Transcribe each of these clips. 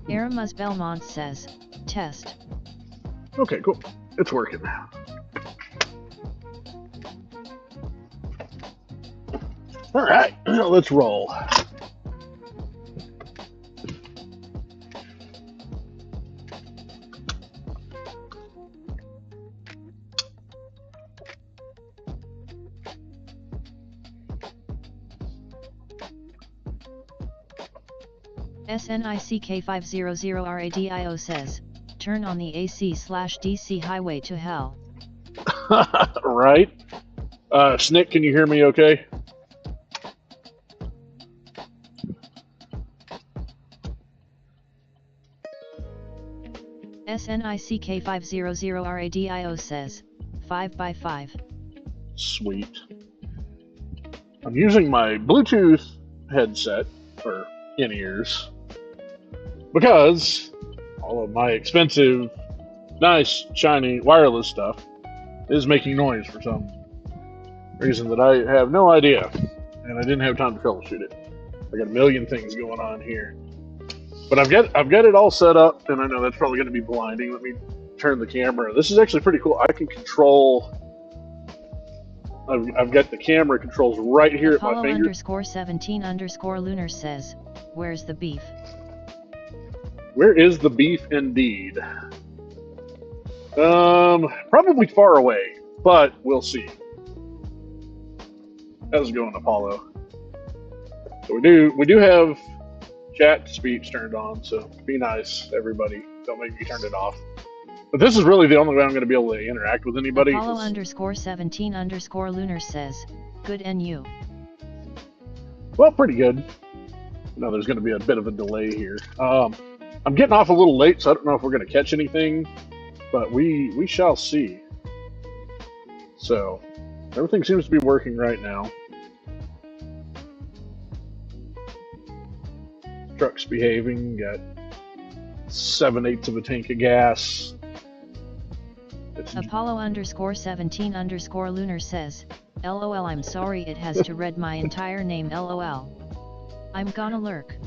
Aramus Belmont says, test. Okay, cool. It's working now. All right, let's roll. SNICK500RADIO says, turn on the AC/DC highway to hell. Right? Snick, can you hear me okay? SNICK500RADIO says, 5x5. Sweet. I'm using my Bluetooth headset, or in-ears, because all of my expensive, nice, shiny, wireless stuff is making noise for some reason that I have no idea, and I didn't have time to troubleshoot it. I got a million things going on here. But I've got it all set up, and I know that's probably going to be blinding. Let me turn the camera. This is actually pretty cool. I can control. I've got the camera controls right here at my finger. Apollo_17_lunar says, where's the beef? Where is the beef indeed? Probably far away, but we'll see. How's it going, Apollo? So we do have chat to speech turned on, so be nice, everybody. Don't make me turn it off. But this is really the only way I'm going to be able to interact with anybody. Apollo_17_lunar says, good and you. Well, pretty good. No, there's going to be a bit of a delay here. I'm getting off a little late, so I don't know if we're going to catch anything, but we shall see. So, everything seems to be working right now. Truck's behaving, got 7/8 of a tank of gas. Apollo_17_lunar says, LOL, I'm sorry it has to read my entire name, LOL. I'm gonna lurk.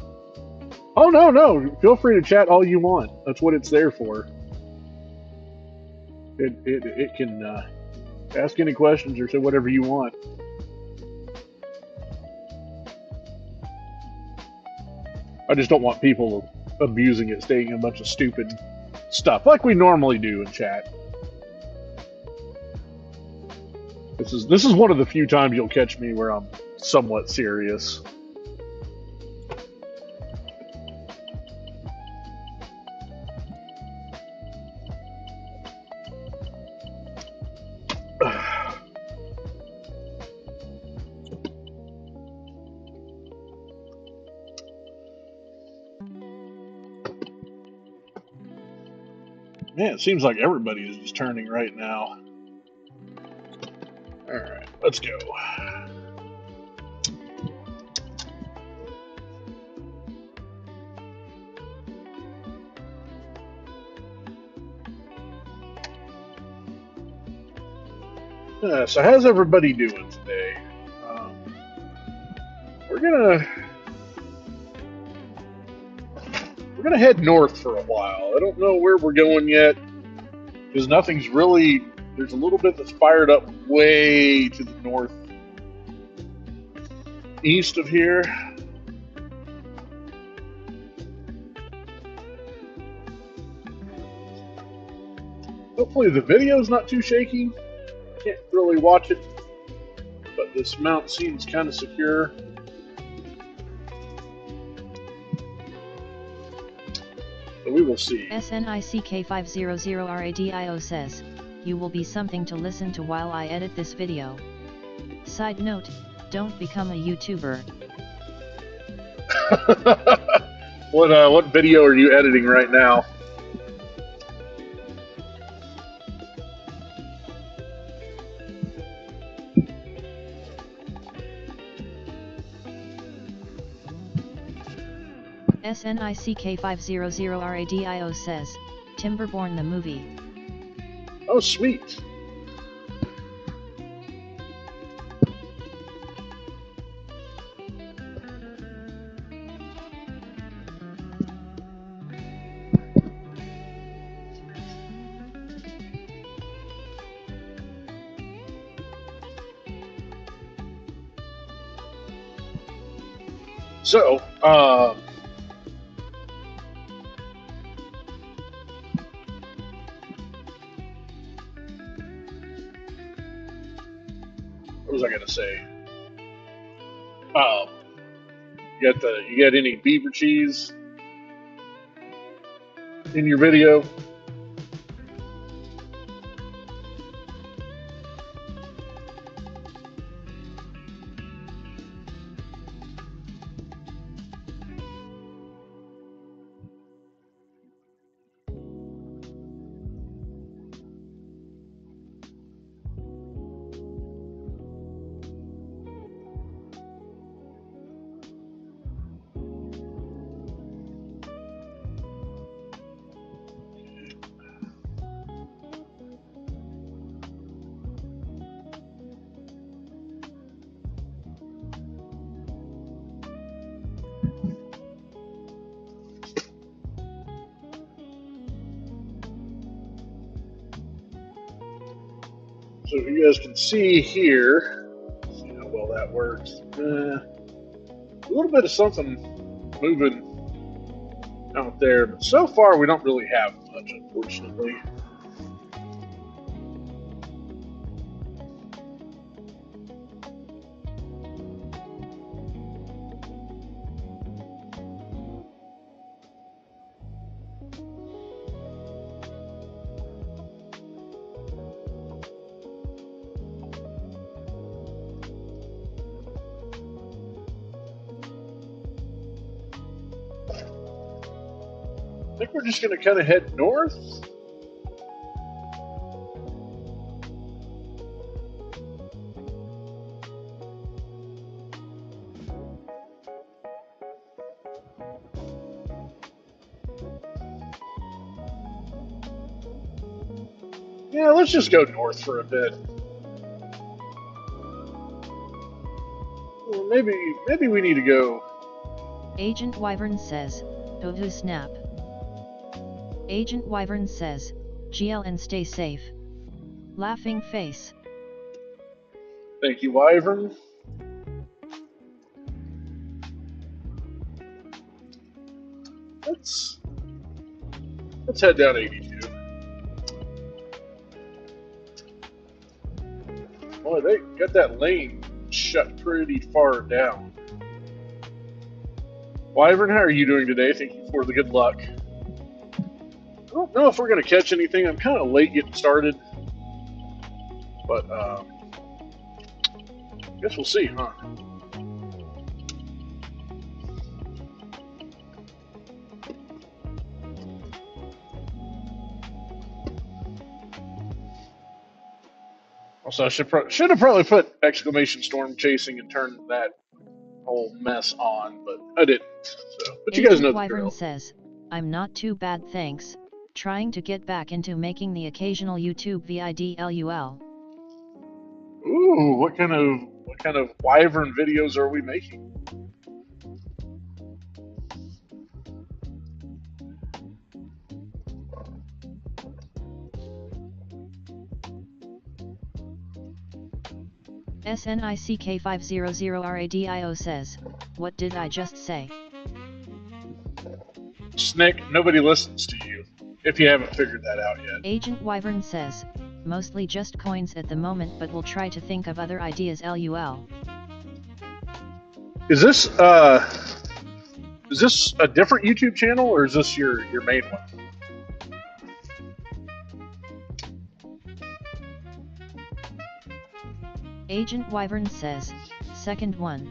Oh, no, feel free to chat all you want. That's what it's there for. It can ask any questions or say whatever you want. I just don't want people abusing it, saying a bunch of stupid stuff like we normally do in chat. This is one of the few times you'll catch me where I'm somewhat serious. Man, it seems like everybody is just turning right now. Alright, let's go. So how's everybody doing today? We're gonna head north for a while. I don't know where we're going yet, because nothing's really There's a little bit that's fired up way to the northeast of here. Hopefully the video's not too shaky. Can't really watch it, but this mount seems kind of secure. So we will see. SNICK500RADIO says, you will be something to listen to while I edit this video. Side note, don't become a YouTuber. What video are you editing right now? SNICK500RADIO says, Timberborn the movie. Oh, sweet. So, what was I gonna say? You got any beaver cheese in your video? So if you guys can see here, see how well that works. A little bit of something moving out there, but so far we don't really have much, unfortunately. I think we're just going to kind of head north. Yeah, let's just go north for a bit. Well, maybe we need to go. Agent Wyvern says, Tohu snap. Agent Wyvern says, GL and stay safe. Laughing face. Thank you, Wyvern. Let's head down 82. Boy, they got that lane shut pretty far down. Wyvern, how are you doing today? Thank you for the good luck. I don't know if we're going to catch anything. I'm kind of late getting started. But, I guess we'll see, huh? Also, I should have probably put exclamation storm chasing and turned that whole mess on, but I didn't. So, but you guys know the Wyvern drill. says, I'm not too bad, thanks. Trying to get back into making the occasional YouTube vidlul. Ooh, what kind of Wyvern videos are we making? SNICK500RADIO says, what did I just say? Snick, nobody listens to you, if you haven't figured that out yet. Agent Wyvern says, mostly just coins at the moment, but we'll try to think of other ideas. LUL. Is this a different YouTube channel, or is this your main one? Agent Wyvern says, second one.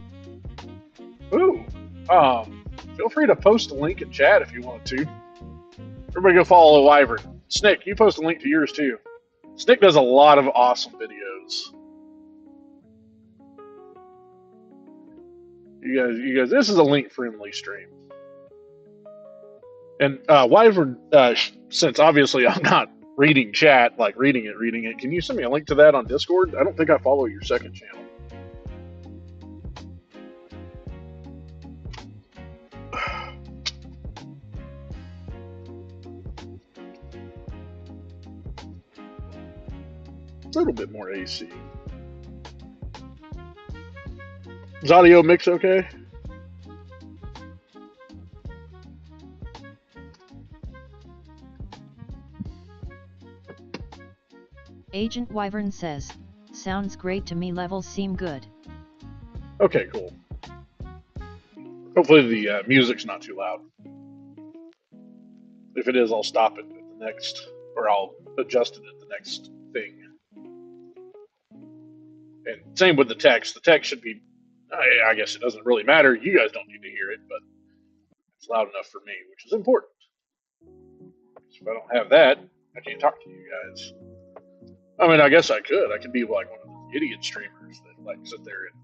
Ooh. Feel free to post a link in chat if you want to. Everybody go follow Wyvern. Snick, you post a link to yours too. Snick does a lot of awesome videos. You guys, this is a link-friendly stream. And Wyvern, since obviously I'm not reading chat, like reading it, can you send me a link to that on Discord? I don't think I follow your second channel. A little bit more AC. Is audio mix okay? Agent Wyvern says, sounds great to me, levels seem good. Okay, cool. Hopefully the music's not too loud. If it is, I'll stop it at the next, or I'll adjust it at the next thing. And same with the text. The text should be, I guess it doesn't really matter. You guys don't need to hear it, but it's loud enough for me, which is important. So if I don't have that, I can't talk to you guys. I mean, I guess I could. I could be like one of those idiot streamers that like sit there and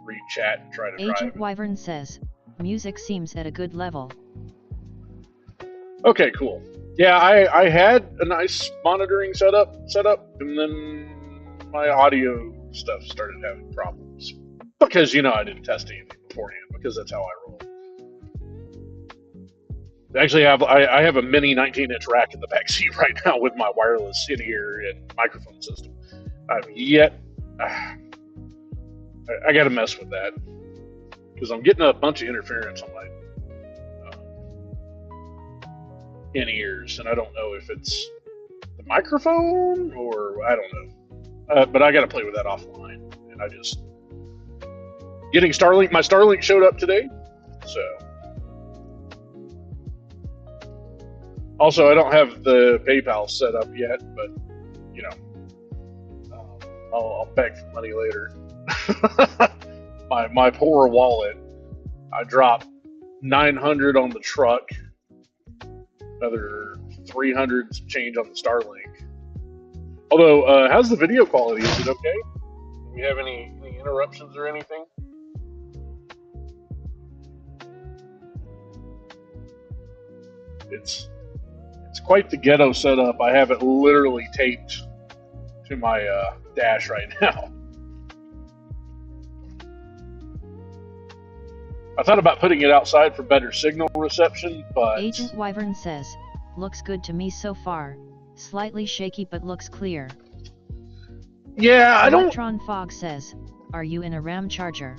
read chat and try to drive. Agent Wyvern says, music seems at a good level. Okay, cool. Yeah, I had a nice monitoring setup, and then my audio stuff started having problems. Because, you know, I didn't test anything beforehand, because that's how I roll. Actually, I have a mini 19-inch rack in the back seat right now with my wireless in-ear and microphone system. I got to mess with that because I'm getting a bunch of interference on my in-ears, and I don't know if it's the microphone or I don't know. But I got to play with that offline, and I just getting Starlink. My Starlink showed up today, so. Also, I don't have the PayPal set up yet, but, you know, I'll beg for money later. my poor wallet, I dropped $900 on the truck, another $300 change on the Starlink. Although, how's the video quality? Is it okay? Do we have any interruptions or anything? It's quite the ghetto setup. I have it literally taped to my dash right now. I thought about putting it outside for better signal reception, but... Agent Wyvern says, looks good to me so far. Slightly shaky but looks clear. Yeah, I don't... Electron Fog says, are you in a RAM charger?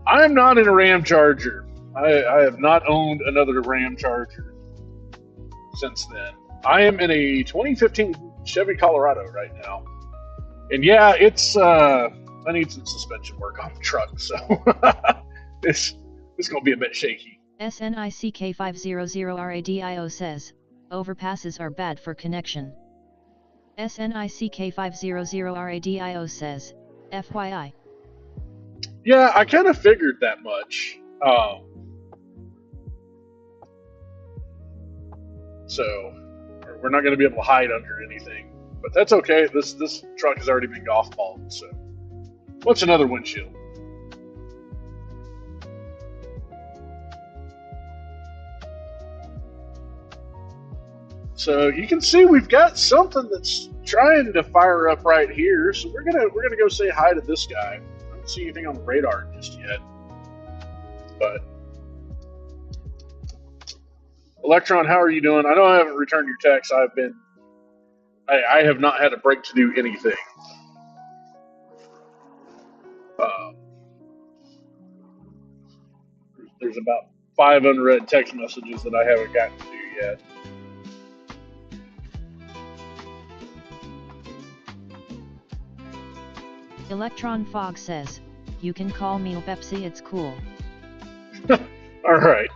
I am not in a RAM charger. I have not owned another RAM charger since then. I am in a 2015 Chevy Colorado right now. And yeah, it's, I need some suspension work on the truck, so it's going to be a bit shaky. SNICK500RADIO says, overpasses are bad for connection. SNICK500RADIO says, FYI. Yeah, I kind of figured that much. So we're not going to be able to hide under anything, but that's okay. This truck has already been golf balled, so what's another windshield? So you can see we've got something that's trying to fire up right here. So we're gonna go say hi to this guy. I don't see anything on the radar just yet, but. Electron, how are you doing? I know I haven't returned your text. I have not had a break to do anything. there's about 5 unread text messages that I haven't gotten to yet. Electron Fog says, you can call me Pepsi, it's cool. All right.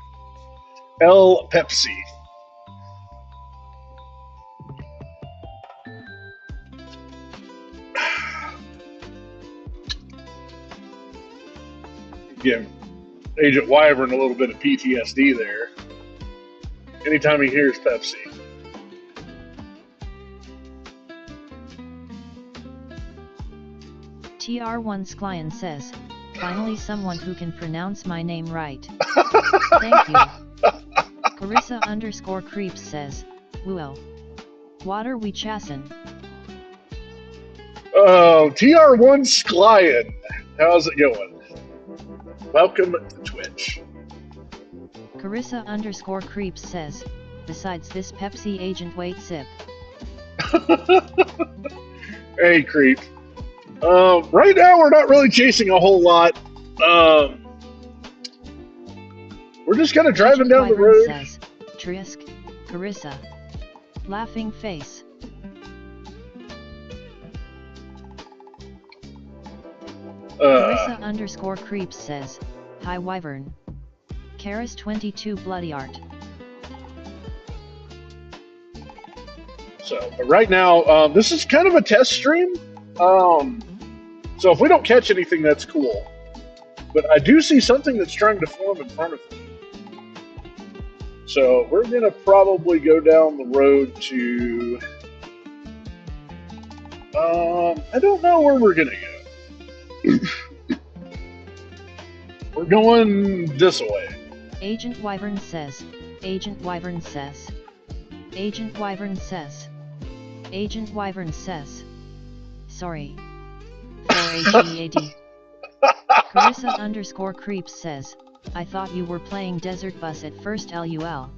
L Pepsi. Give Agent Wyvern a little bit of PTSD there. Anytime he hears Pepsi. TR1 Sklian says, finally someone who can pronounce my name right. Thank you. Carissa_Creeps says, whoa. What are we chassin'? Oh, TR1 Sklian. How's it going? Welcome to Twitch. Carissa_Creeps says, besides this Pepsi agent wait sip. Hey, Creep. Right now we're not really chasing a whole lot. We're just kind of driving down the road. Says, Trisk, Carissa. Laughing face. Carissa_Creeps says, hi Wyvern. Karis22 Bloody Art. So, but right now, this is kind of a test stream. So if we don't catch anything, that's cool. But I do see something that's trying to form in front of me. So we're going to probably go down the road to... I don't know where we're going to go. We're going this way. Agent Wyvern says, Agent Wyvern says. Agent Wyvern says. Agent Wyvern says. Sorry. For HEAD. Carissa_Creeps says, I thought you were playing Desert Bus at first LUL.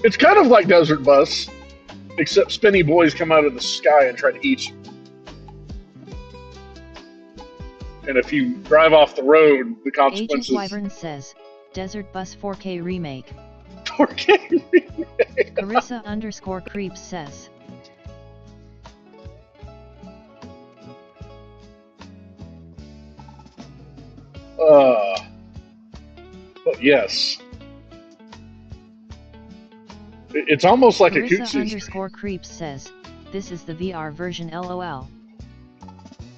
It's kind of like Desert Bus, except spinny boys come out of the sky and try to eat you. And if you drive off the road, the consequences... Agent Wyvern says, Desert Bus 4K remake. 4K remake. Carissa_Creeps says. But yes. It's almost like a cutesy. Carissa_Creeps says, this is the VR version LOL.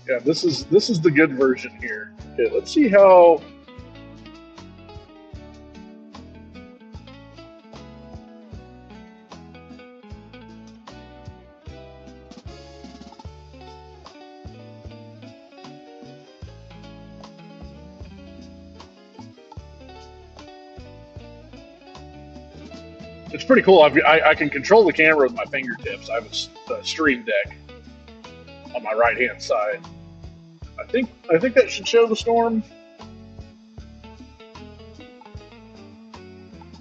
Yeah, this is the good version here. Okay, let's see how... It's pretty cool. I can control the camera with my fingertips. I have a Stream Deck on my right-hand side. I think that should show the storm.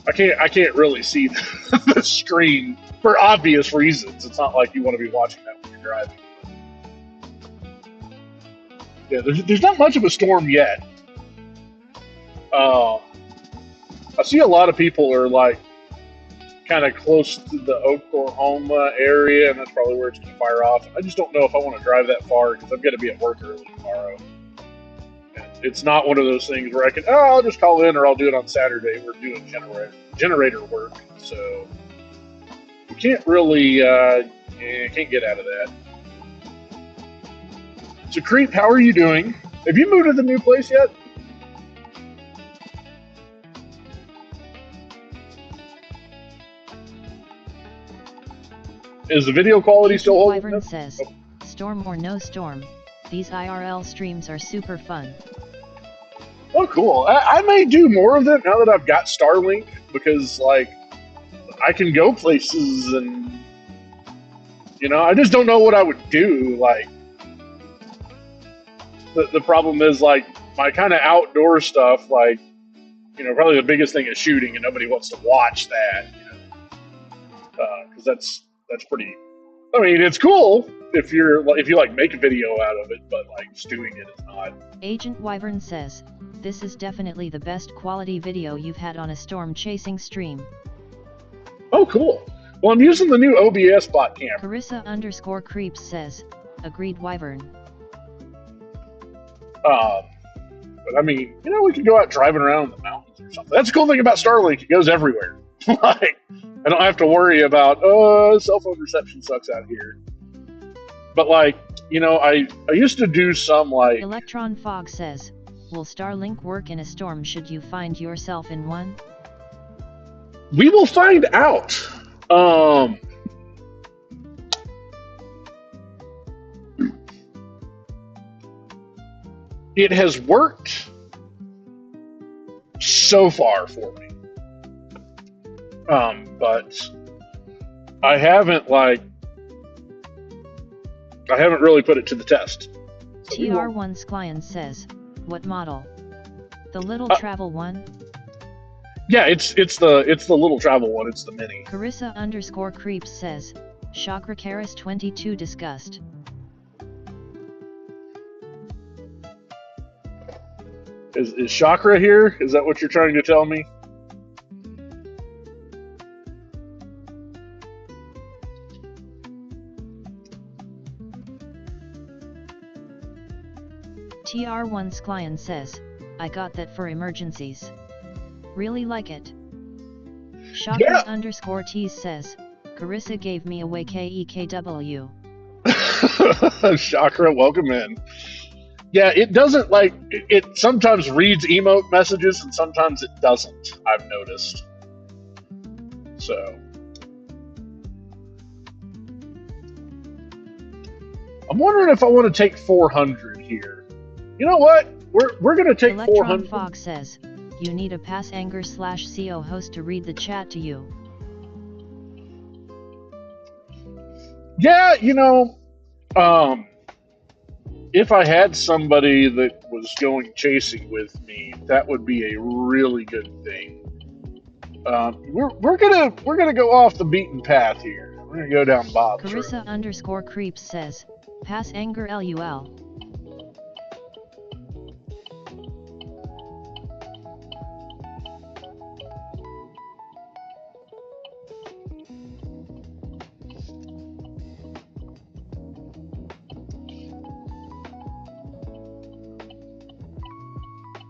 I can't really see the screen for obvious reasons. It's not like you want to be watching that when you're driving. Yeah, there's not much of a storm yet. I see a lot of people are like kind of close to the Oklahoma area, and that's probably where it's going to fire off. I just don't know if I want to drive that far because I'm going to be at work early tomorrow. And it's not one of those things where I can, I'll just call in or I'll do it on Saturday. We're doing generator work, so you can't really, can't get out of that. So, Creep, how are you doing? Have you moved to the new place yet? Is the video quality still holding Wyvern says, storm or no storm, these IRL streams are super fun. Oh, cool. I may do more of them now that I've got Starlink, because, like, I can go places and, you know, I just don't know what I would do. Like, the problem is, like, my kind of outdoor stuff, like, you know, probably the biggest thing is shooting, and nobody wants to watch that, you know, because that's pretty I mean, it's cool if you like make a video out of it, but like stewing it is not. Agent Wyvern says, this is definitely the best quality video you've had on a storm chasing stream. Oh, cool. Well, I'm using the new OBS bot camera. Carissa_creeps says, agreed Wyvern. But I mean, we could go out driving around in the mountains or something. That's the cool thing about Starlink. It goes everywhere. Like, I don't have to worry about, cell phone reception sucks out here. But like, I used to do some like... Electron Fog says, will Starlink work in a storm should you find yourself in one? We will find out. It has worked so far for me. But I haven't really put it to the test. So TR1 Sklian says, what model? The little travel one? Yeah, it's the little travel one. It's the mini. Carissa_creeps says, Chakra Karis 22 discussed. Is Chakra here? Is that what you're trying to tell me? TR1 Sklian says, I got that for emergencies. Really like it. Chakra_tease says, Carissa gave me away KEKW. Chakra, welcome in. Yeah, it doesn't it sometimes reads emote messages and sometimes it doesn't, I've noticed. So I'm wondering if I want to take 400 here. You know what? We're gonna take Electron 400. Fox says, you need a pass anger/CO host to read the chat to you. Yeah, if I had somebody that was going chasing with me, that would be a really good thing. We're gonna go off the beaten path here. We're gonna go down Bob's road. Carissa_creeps says, pass anger LUL.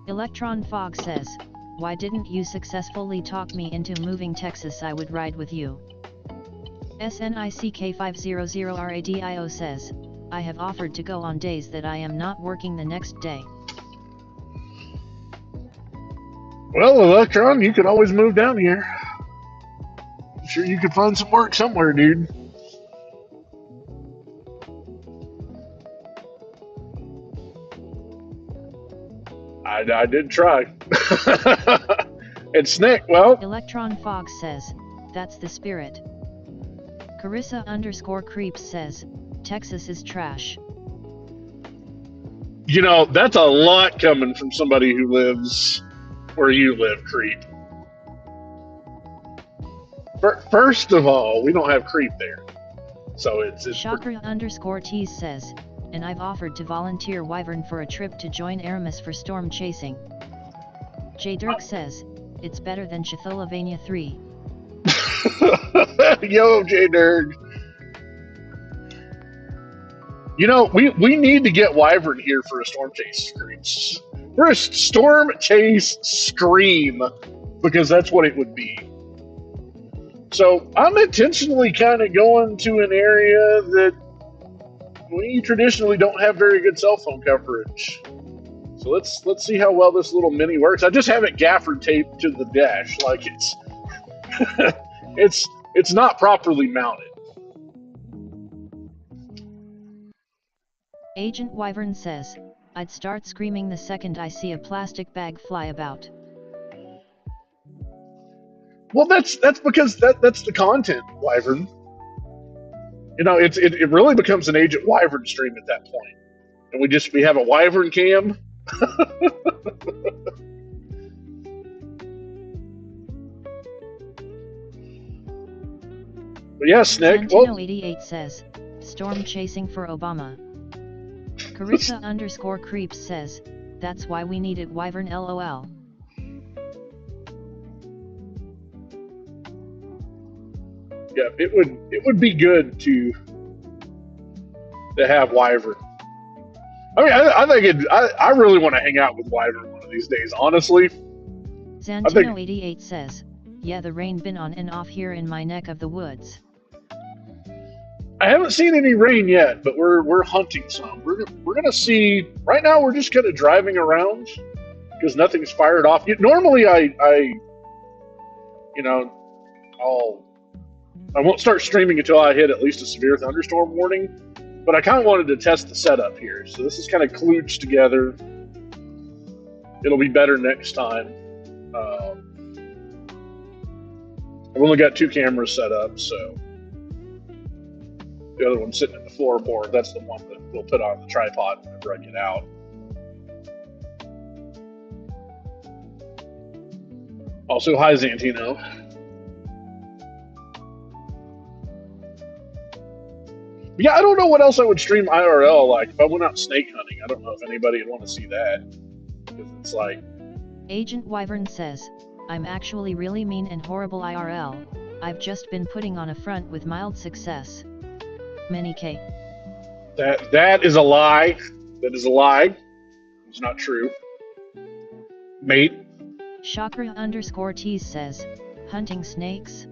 Electron Fog says, why didn't you successfully talk me into moving Texas? I would ride with you. SNICK500RADIO says, I have offered to go on days that I am not working the next day. Well, Electron, you can always move down here. I'm sure you could find some work somewhere, dude. I did try. And Snick, well... Electron Fox says, that's the spirit. Carissa_creeps says, Texas is trash. That's a lot coming from somebody who lives where you live, Creep. First of all, we don't have Creep there. So it's Chakra_tease says, and I've offered to volunteer Wyvern for a trip to join Aramis for storm chasing. J. Dirk says, it's better than Chitholovania 3. Yo, J. Dirk. We need to get Wyvern here for a storm chase scream. For a storm chase scream, because that's what it would be. So I'm intentionally kind of going to an area that we traditionally don't have very good cell phone coverage. So let's see how well this little mini works. I just have it gaffer taped to the dash, like it's not properly mounted. Agent Wyvern says, I'd start screaming the second I see a plastic bag fly about. Well, that's because that's the content, Wyvern. It really becomes an Agent Wyvern stream at that point. And we have a Wyvern cam. But yeah, Snick. Well, Santino88 says, storm chasing for Obama. Carissa underscore creeps says, that's why we needed Wyvern LOL. yeah, it would be good to have Wyvern. I mean, I think I really want to hang out with Wyvern one of these days, honestly. Santino88 says, yeah, the rain been on and off here in my neck of the woods. I haven't seen any rain yet, but we're hunting some. We're gonna see. Right now, we're just kind of driving around because nothing's fired off. Normally, I won't start streaming until I hit at least a severe thunderstorm warning. But I kind of wanted to test the setup here, so this is kind of kludged together. It'll be better next time. I've only got 2 cameras set up, so the other one's sitting in the floorboard. That's the one that we'll put on the tripod whenever I get out. Also, hi Zantino. Yeah, I don't know what else I would stream IRL. Like, if I went out snake hunting, I don't know if anybody would want to see that. Because it's like... Agent Wyvern says, I'm actually really mean and horrible IRL. I've just been putting on a front with mild success. Many K. That is a lie. That is a lie. It's not true. Mate. Chakra underscore tease says, hunting snakes?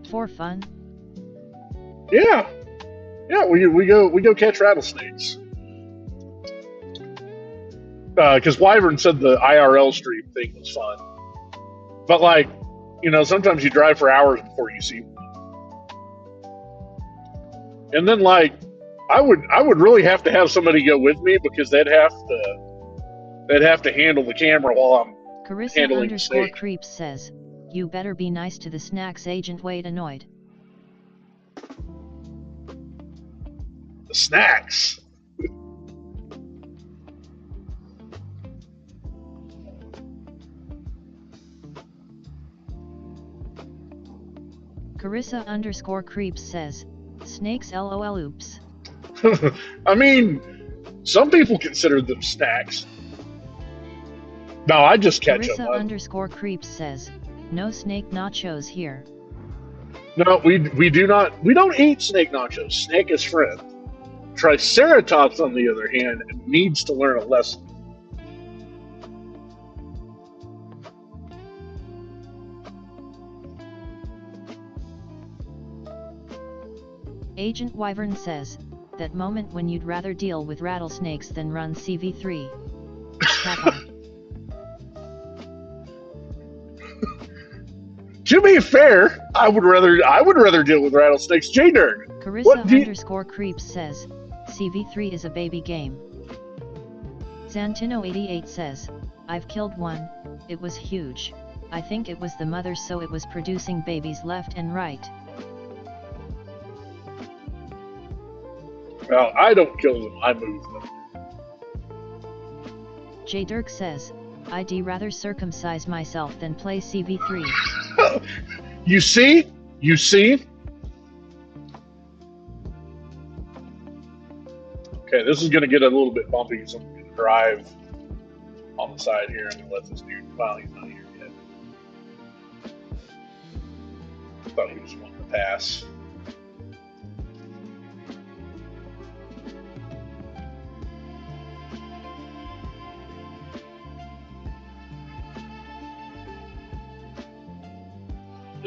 For fun? Yeah. Yeah, we go catch rattlesnakes. Because Wyvern said the IRL stream thing was fun. But like, sometimes you drive for hours before you see one. And then like, I would really have to have somebody go with me because they'd have to handle the camera while I'm Carissa handling underscore the snake. creeps says, you better be nice to the snacks agent. Wade annoyed. The snacks. Carissa underscore creeps says, snakes LOL oops. I mean, some people consider them snacks. No, I just catch Carissa them. underscore creeps says, no snake nachos here. No, we do not. We don't eat snake nachos. Snake is friend. Triceratops, on the other hand, needs to learn a lesson. Agent Wyvern says, that moment when you'd rather deal with rattlesnakes than run CV3. To be fair, I would rather deal with rattlesnakes. J-Nerd. Carissa underscore creeps says, CV3 is a baby game. Santino88 says, I've killed one, it was huge. I think it was the mother, so it was producing babies left and right. Well, I don't kill them, I move them. J. Dirk says, I'd rather circumcise myself than play CV3. You see? You see? Okay, this is going to get a little bit bumpy because I'm going to drive on the side here and let this dude, well, he's not here yet. Thought he was wanting to pass.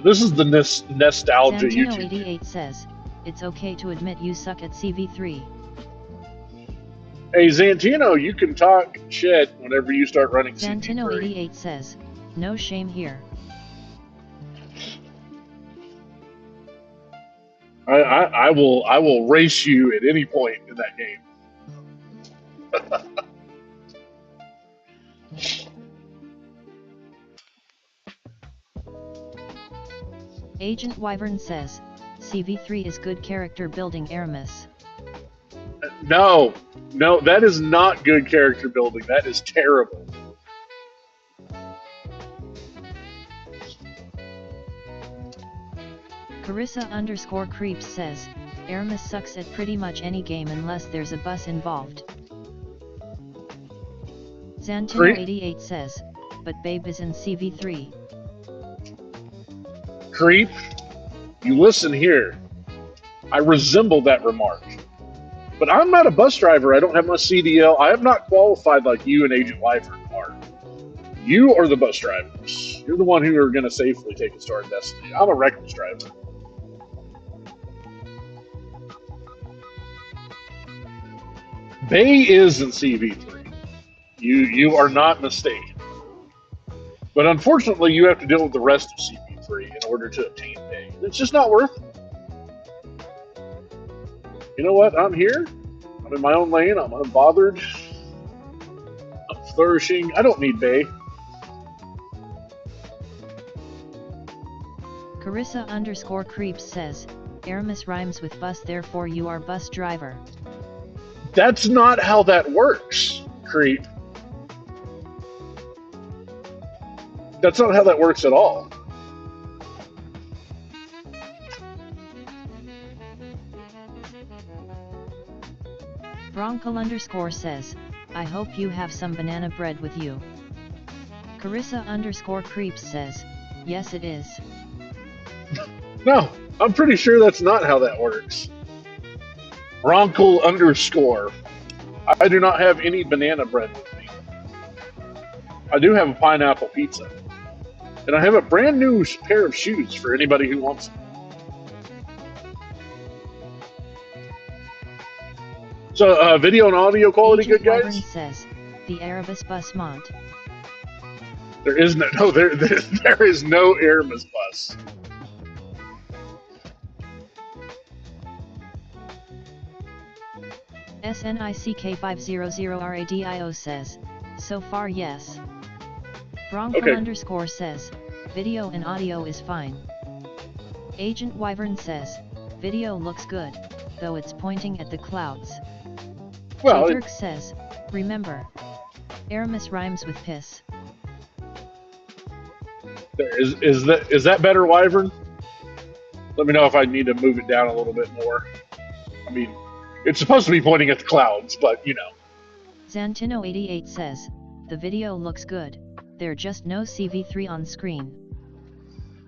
This is the nostalgia YouTube. Santino88 says, it's okay to admit you suck at CV3. Hey Zantino, you can talk shit whenever you start running CV3. Santino88 says, no shame here. I will race you at any point in that game. Agent Wyvern says, CV3 is good character building Aramis. No, that is not good character building. That is terrible. Carissa_creeps says, Aramis sucks at pretty much any game unless there's a bus involved. Zantino88 says, but Babe is in CV3. Creep, you listen here. I resemble that remark. But I'm not a bus driver. I don't have my CDL. I am not qualified like you and Agent Wyvern are. You are the bus drivers. You're the one who are going to safely take us to our destiny. I'm a reckless driver. Bay is in CV3. You are not mistaken. But unfortunately, you have to deal with the rest of CV3 in order to obtain Bay. It's just not worth it. You know what? I'm here. I'm in my own lane. I'm unbothered. I'm flourishing. I don't need Bay. Carissa_creeps says, Aramis rhymes with bus, therefore you are bus driver. That's not how that works, Creep. That's not how that works at all. Bronkel_ says, I hope you have some banana bread with you. Carissa_creeps says, yes it is. No, I'm pretty sure that's not how that works. Bronkel_. I do not have any banana bread with me. I do have a pineapple pizza. And I have a brand new pair of shoes for anybody who wants them. So, video and audio quality Agent good, guys? Wyvern says, the Erebus bus mont. There is no, there is no Aramis bus. SNICK500RADIO says, so far yes. Bronco_ says, video and audio is fine. Agent Wyvern says, video looks good, though it's pointing at the clouds. Well, Dirk says, remember, Aramis rhymes with piss. is that better, Wyvern? Let me know if I need to move it down a little bit more. I mean, it's supposed to be pointing at the clouds, but you know. Zantino88 says, the video looks good, there's just no CV3 on screen.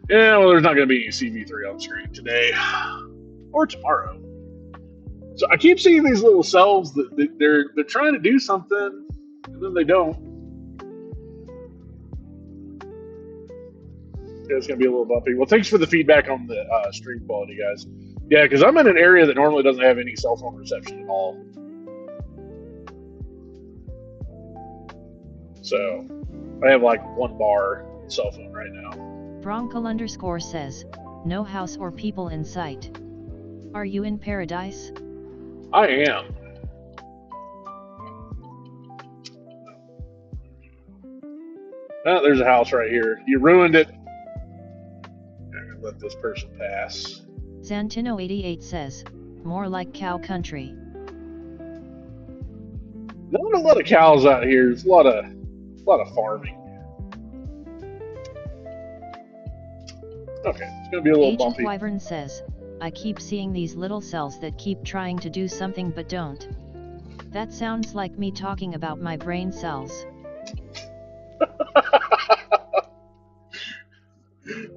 Yeah, well, there's not going to be any CV3 on screen today or tomorrow. So I keep seeing these little cells that they're trying to do something, and then they don't. Yeah, it's going to be a little bumpy. Well, thanks for the feedback on the stream quality, guys. Yeah, because I'm in an area that normally doesn't have any cell phone reception at all. So I have like one bar cell phone right now. Bronkel_ says, no house or people in sight. Are you in paradise? I am. Oh, there's a house right here. You ruined it. I'm gonna let this person pass. Zantino88 says, more like cow country. Not a lot of cows out here. There's a lot of farming. Okay, it's gonna be a little bumpy. Agent Wyvern says, I keep seeing these little cells that keep trying to do something but don't. That sounds like me talking about my brain cells.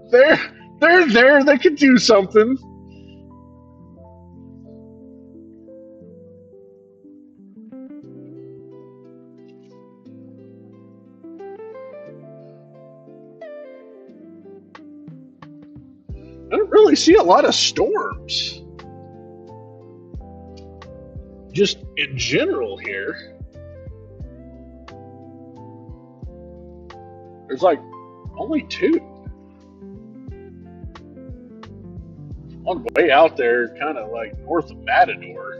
They're there. They could do something. I don't really see a lot of storms. Just in general here. There's like only two. One way out there, kind of like north of Matador.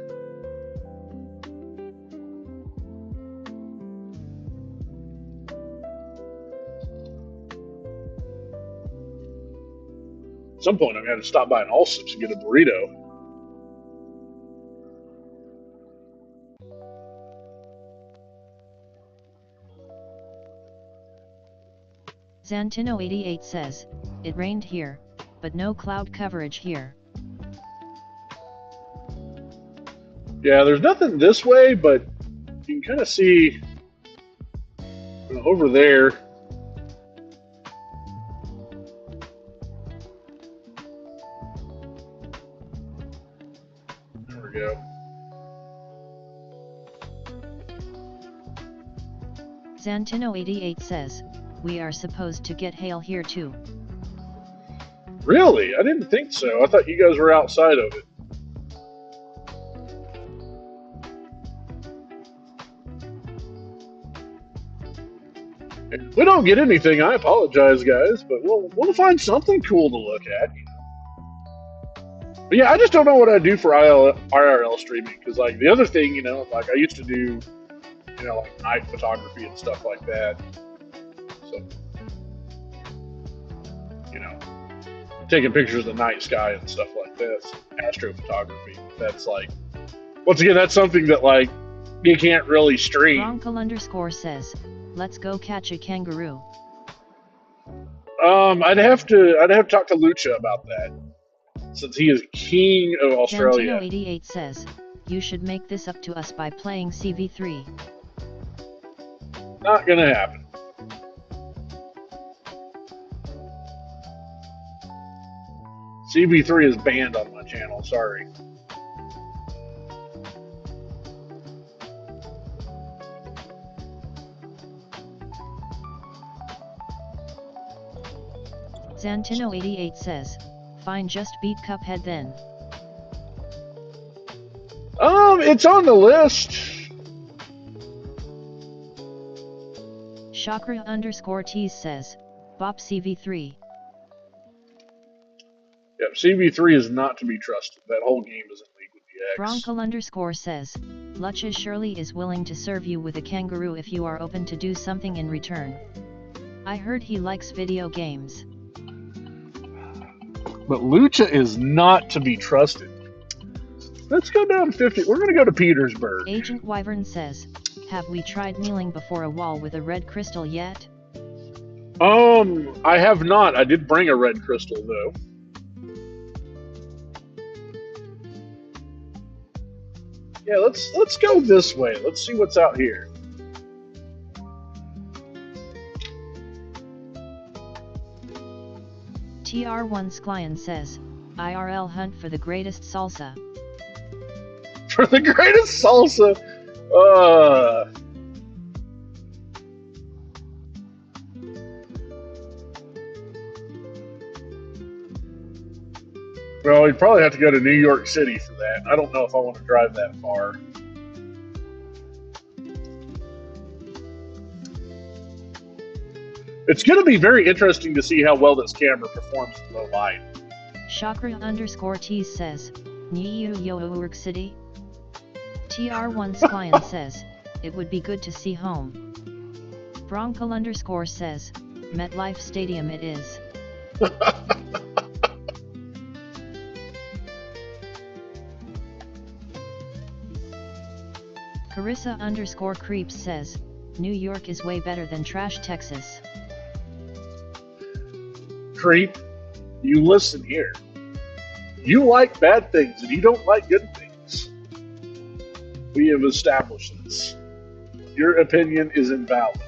At some point, I'm going to stop by an Allsup's and get a burrito. Zantino88 says, it rained here, but no cloud coverage here. Yeah, there's nothing this way, but you can kind of see over there. There we go. Zantino88 says, we are supposed to get hail here too. Really? I didn't think so. I thought you guys were outside of it. If we don't get anything, I apologize, guys, but we'll find something cool to look at. But yeah, I just don't know what I do for IRL streaming, because like the other thing, like I used to do, like night photography and stuff like that. So, taking pictures of the night sky and stuff like this, astrophotography. That's like, once again, that's something that like you can't really stream. Bronco_ says, let's go catch a kangaroo. I'd have to talk to Lucha about that, since he is king of Australia. Zantino88 says, you should make this up to us by playing CV3. Not gonna happen. CV3 is banned on my channel, sorry. Zantino88 says, fine, just beat Cuphead then. It's on the list. Chakra_Tease says, Bop CV3. Yep, CV3 is not to be trusted. That whole game is in league with the X. Bronco_ says, Lucha surely is willing to serve you with a kangaroo if you are open to do something in return. I heard he likes video games. But Lucha is not to be trusted. Let's go down 50. We're going to go to Petersburg. Agent Wyvern says, have we tried kneeling before a wall with a red crystal yet? I have not. I did bring a red crystal, though. Yeah, let's go this way. Let's see what's out here. TR1 Sklian says, IRL hunt for the greatest salsa. For the greatest salsa? Well, we'd probably have to go to New York City for that. I don't know if I want to drive that far. It's going to be very interesting to see how well this camera performs in low light. Chakra_Tease says, New York City? TR1 Sklian says, it would be good to see home. Bronco_ says, MetLife Stadium it is. Carissa_Creeps says, New York is way better than trash Texas. Creep, you listen here. You like bad things and you don't like good things. We have established this. Your opinion is invalid.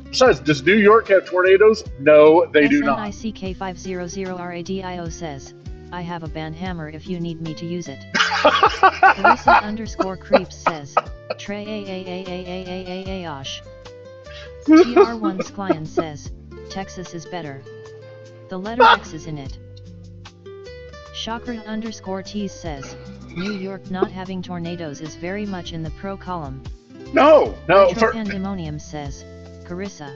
Besides, does New York have tornadoes? No, they do not. SNICK500RADIO says, I have a banhammer if you need me to use it. Carissa_Creeps says, Trey Ash. TR1 Sklian says, Texas is better. The letter X is in it. Chakra_Tease says, New York not having tornadoes is very much in the pro column. No. Pandemonium says, Carissa.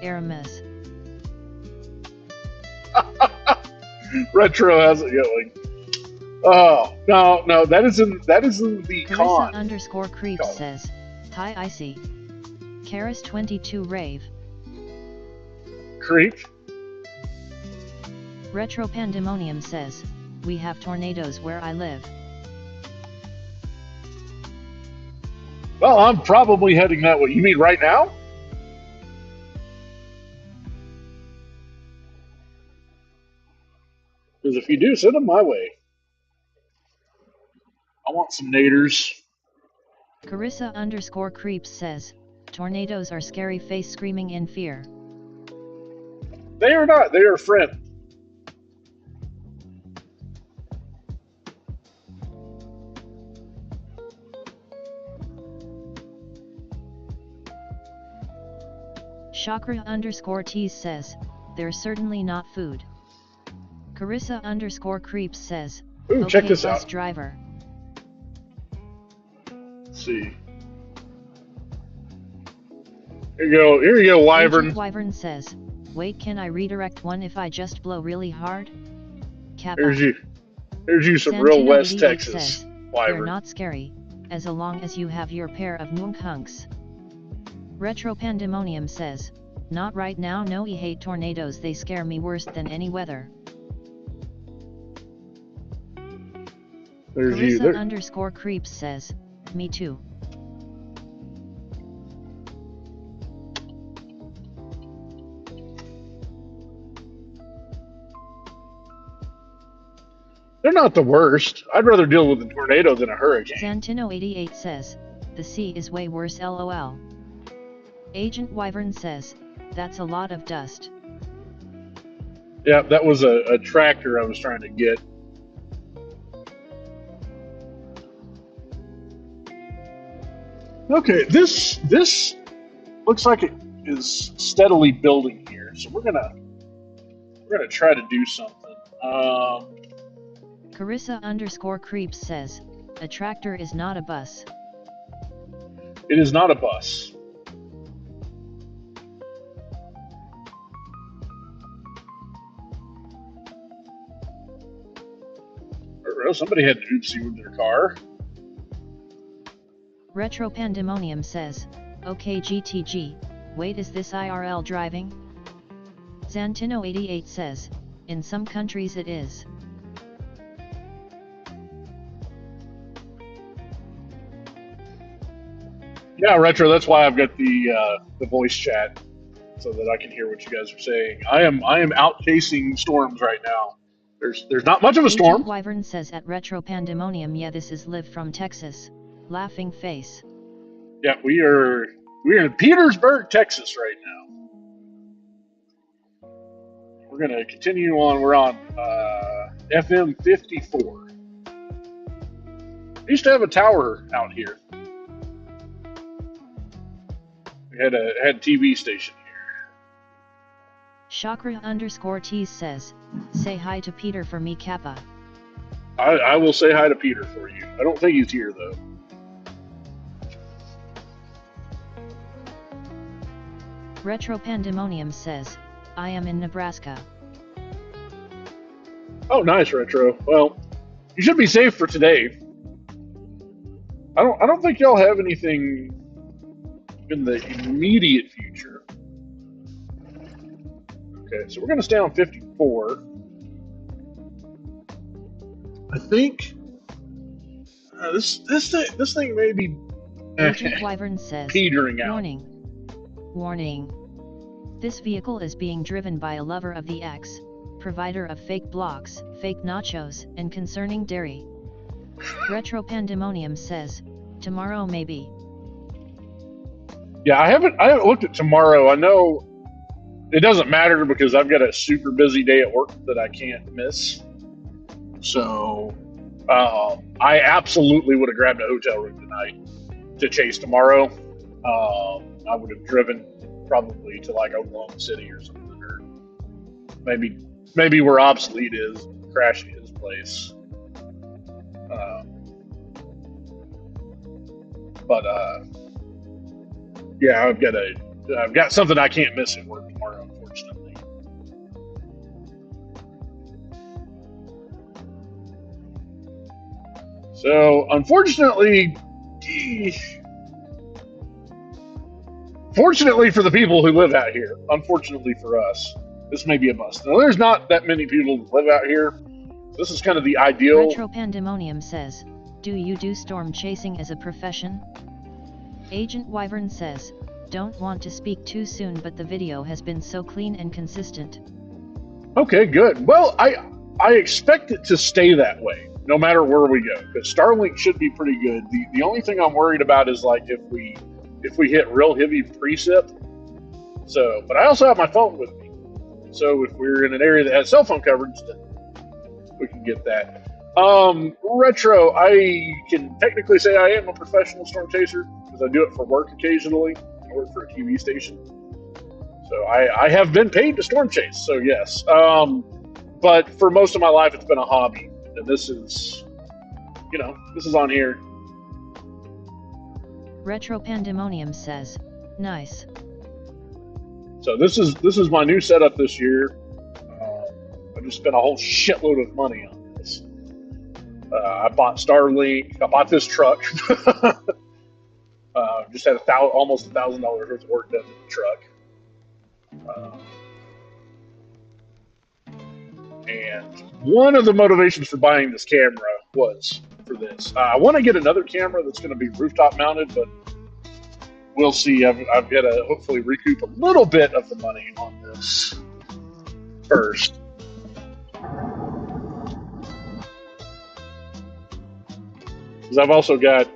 Aramis. Retro has it going. Oh, no, that is in the con. Carissa_Creeps says, Hi Icy. Karis22 Rave. Creep. Retro Pandemonium says, we have tornadoes where I live. Well, I'm probably heading that way. You mean right now? Because if you do, send them my way. I want some naders. Carissa_creeps says, tornadoes are scary face screaming in fear. They are not. They are a friend. Chakra_tease says, they're certainly not food. Carissa_creeps says, Ooh, okay, check this bus out. driver. Let's see. Here you go, Wyvern. Agent Wyvern says, wait, can I redirect one if I just blow really hard? Kappa. Here's you some real West Santino88 Texas says, Wyvern. they're not scary, as long as you have your pair of moonk hunks. Retro Pandemonium says, not right now, no, I hate tornadoes, they scare me worse than any weather. There's you. Carissa_creeps says, me too. They're not the worst. I'd rather deal with a tornado than a hurricane. Santino88 says, the sea is way worse, lol. Agent Wyvern says, that's a lot of dust. Yeah, that was a tractor I was trying to get. Okay, this looks like it is steadily building here, so we're gonna try to do something. Carissa_creeps says, a tractor is not a bus. It is not a bus. Somebody had an oopsie with their car. Retro Pandemonium says, okay GTG, wait, is this IRL driving? Santino88 says, in some countries it is. Yeah, Retro, that's why I've got the voice chat, so that I can hear what you guys are saying. I am out chasing storms right now. There's not much of a storm. Agent Wyvern says at Retro Pandemonium, yeah, this is Liv from Texas. Laughing face. Yeah, we're in Petersburg, Texas right now. We're gonna continue on. We're on FM 54. We used to have a tower out here. We had a TV station here. Chakra_tease says, say hi to Peter for me, Kappa. I will say hi to Peter for you. I don't think he's here though. Retro Pandemonium says, I am in Nebraska. Oh, nice, Retro. Well, you should be safe for today. I don't think y'all have anything in the immediate future. Okay, so we're gonna stay on 54. I think this thing may be Agent Wyvern says, petering out. Warning. This vehicle is being driven by a lover of the X, provider of fake blocks, fake nachos, and concerning dairy. Retro Pandemonium says, tomorrow maybe. Yeah, I haven't looked at tomorrow. I know it doesn't matter because I've got a super busy day at work that I can't miss. So I absolutely would have grabbed a hotel room tonight to chase tomorrow. I would have driven probably to like Oklahoma City or something, or maybe where Obsolete is, crashing his place. Yeah, I've got something I can't miss at work tomorrow, unfortunately. So, unfortunately, fortunately for the people who live out here, unfortunately for us, this may be a bust. Now, there's not that many people who live out here. This is kind of the ideal. Retro Pandemonium says, do you do storm chasing as a profession? Agent Wyvern says, don't want to speak too soon, but the video has been so clean and consistent. Okay, good. Well, I expect it to stay that way, no matter where we go, because Starlink should be pretty good. The only thing I'm worried about is like if we hit real heavy precip. So, but I also have my phone with me, so if we're in an area that has cell phone coverage, then we can get that. Retro, I can technically say I am a professional storm chaser because I do it for work occasionally. I work for a TV station, so I have been paid to storm chase. So yes, but for most of my life, it's been a hobby, and this is on here. Retro Pandemonium says, nice. So this is my new setup this year. I just spent a whole shitload of money on this. I bought Starlink. I bought this truck. Just had almost $1,000 worth of work done to the truck. And one of the motivations for buying this camera was for this. I want to get another camera that's going to be rooftop mounted, but we'll see. I've got to hopefully recoup a little bit of the money on this first. Because I've also got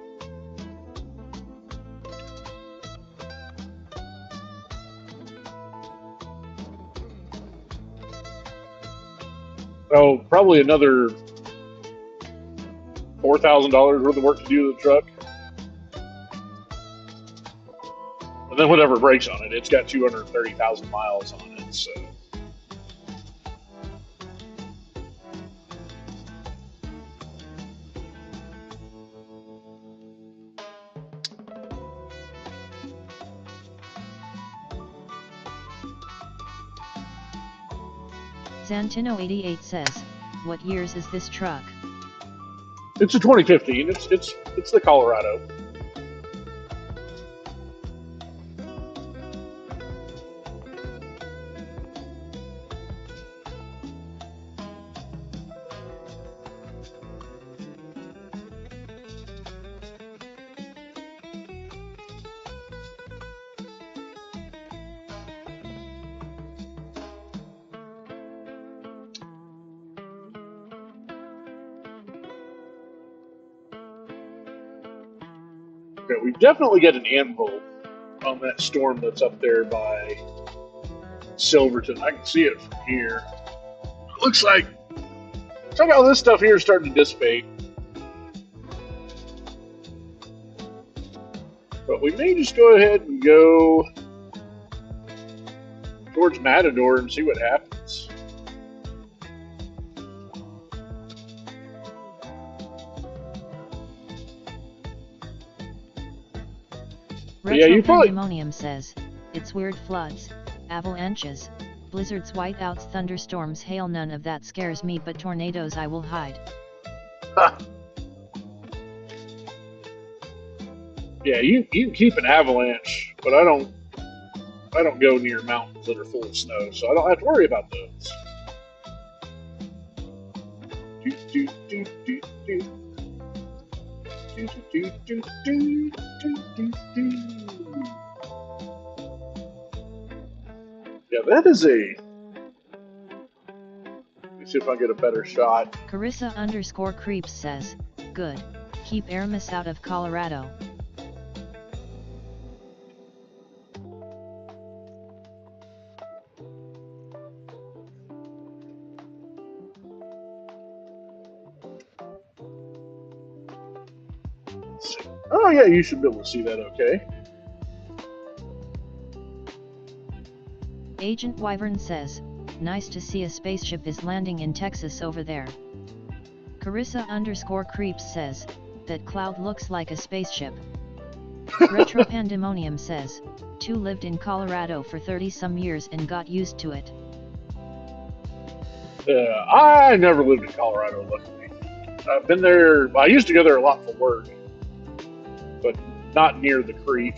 probably another $4,000 worth of work to do to the truck. And then whatever breaks on it, it's got 230,000 miles on it, so. Zantino88 says, what years is this truck? It's a 2015. It's the Colorado. Okay, we definitely get an anvil on that storm that's up there by Silverton. I can see it from here. It looks like somehow this stuff here is starting to dissipate. But we may just go ahead and go towards Matador and see what happens. Retro Pandemonium says, it's weird floods, avalanches, blizzards, whiteouts, thunderstorms, hail, none of that scares me, but tornadoes I will hide. Yeah, you can keep an avalanche, but I don't go near mountains that are full of snow, so I don't have to worry about those. Yeah, that is a. Let me see if I get a better shot. Carissa_creeps says, good. Keep Aramis out of Colorado. Oh yeah, you should be able to see that okay. Agent Wyvern says, nice to see a spaceship is landing in Texas over there. Carissa_creeps says, that cloud looks like a spaceship. Retro Pandemonium says, 2 lived in Colorado for 30-some years and got used to it. I never lived in Colorado, luckily. I've been there, I used to go there a lot for work, but not near the creek.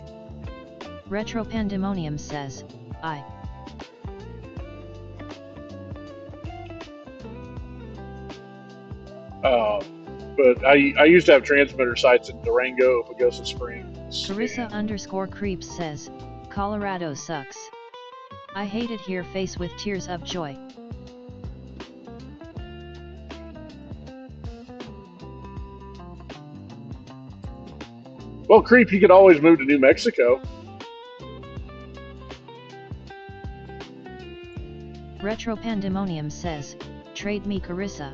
Retro Pandemonium says, but I used to have transmitter sites in Durango, Pagosa Springs. Carissa_creeps says, Colorado sucks. I hate it here, face with tears of joy. Well, Creep, you could always move to New Mexico. Retro Pandemonium says, trade me Carissa.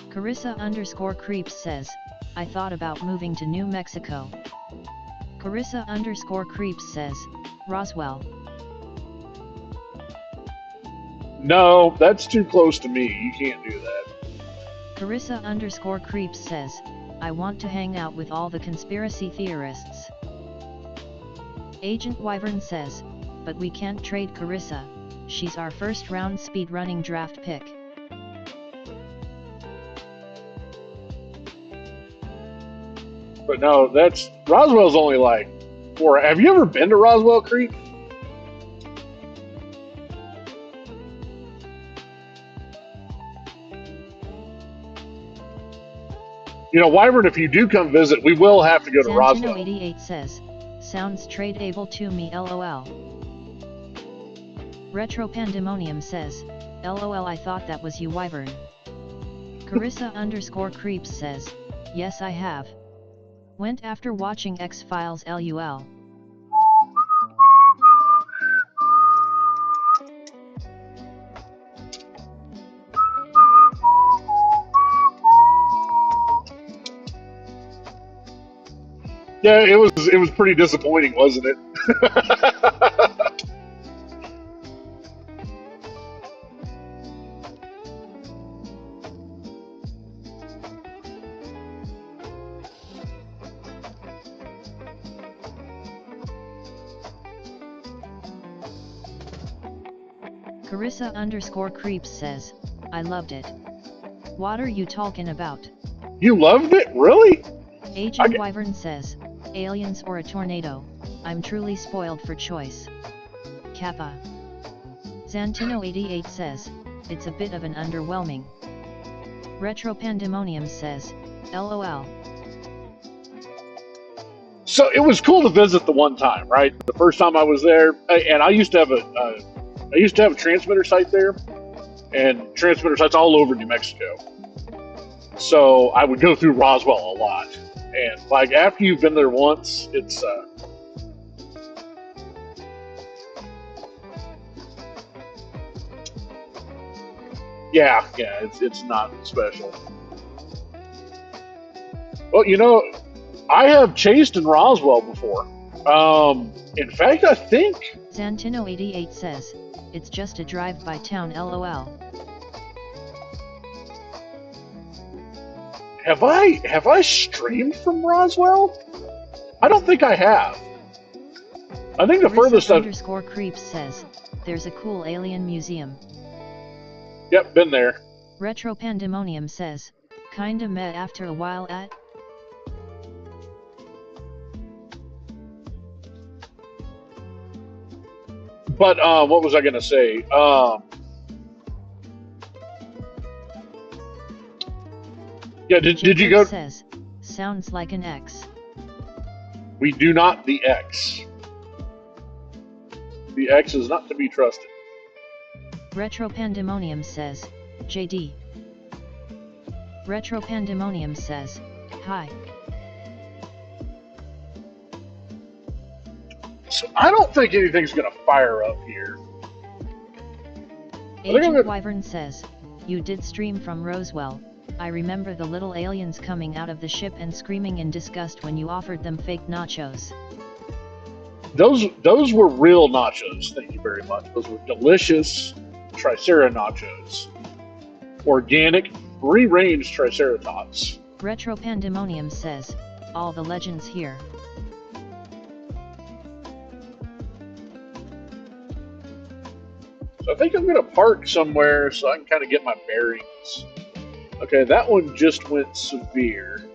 Carissa_creeps says, I thought about moving to New Mexico. Carissa_creeps says, Roswell. No, that's too close to me. You can't do that. Carissa_creeps says, I want to hang out with all the conspiracy theorists. Agent Wyvern says, but we can't trade Carissa, she's our first round speedrunning draft pick. But no, Roswell's only like 4. Have you ever been to Roswell, Creep? You know, Wyvern, if you do come visit, we will have to go to Roswell. 88 says, sounds tradeable to me lol. Retro Pandemonium says, lol I thought that was you Wyvern. Carissa_creeps says, yes I have. Went after watching X-Files LUL. Yeah, it was pretty disappointing, wasn't it? Carissa_creeps says, I loved it. What are you talking about? You loved it? Really? Agent Wyvern says, aliens or a tornado, I'm truly spoiled for choice. Kappa. Zantino88 says, it's a bit of an underwhelming. Retro Pandemonium says, LOL. So it was cool to visit the one time, right? The first time I was there, and I used to have a transmitter site there, and transmitter sites all over New Mexico. So I would go through Roswell a lot, and like after you've been there once, it's yeah, it's not special. Well, you know, I have chased in Roswell before. In fact, I think Santino88 says, it's just a drive-by town LOL. Have I streamed from Roswell? I don't think I have. I think the furthest _creeps says, there's a cool alien museum. Yep, been there. Retro Pandemonium says, kinda meh after a while at. But what was I gonna say? Yeah, did you go? Says, sounds like an X. We do not the X. The X is not to be trusted. Retro Pandemonium says, JD. Retro Pandemonium says, hi. So I don't think anything's gonna fire up here. Agent Wyvern says, you did stream from Roswell. I remember the little aliens coming out of the ship and screaming in disgust when you offered them fake nachos. Those were real nachos, thank you very much. Those were delicious Tricera nachos. Organic, free-range Triceratops. Retro Pandemonium says, all the legends here. So I think I'm gonna park somewhere so I can kind of get my bearings. Okay, that one just went severe.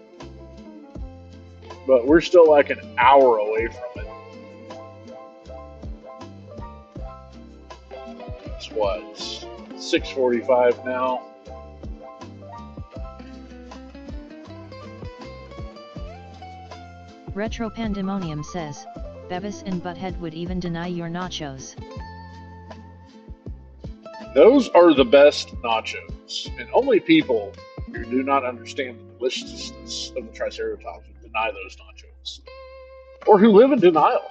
But we're still like an hour away from it. It's what? 6:45 now. Retro Pandemonium says, Beavis and Butthead would even deny your nachos. Those are the best nachos, and only people who do not understand the deliciousness of the Triceratops would deny those nachos, or who live in denial.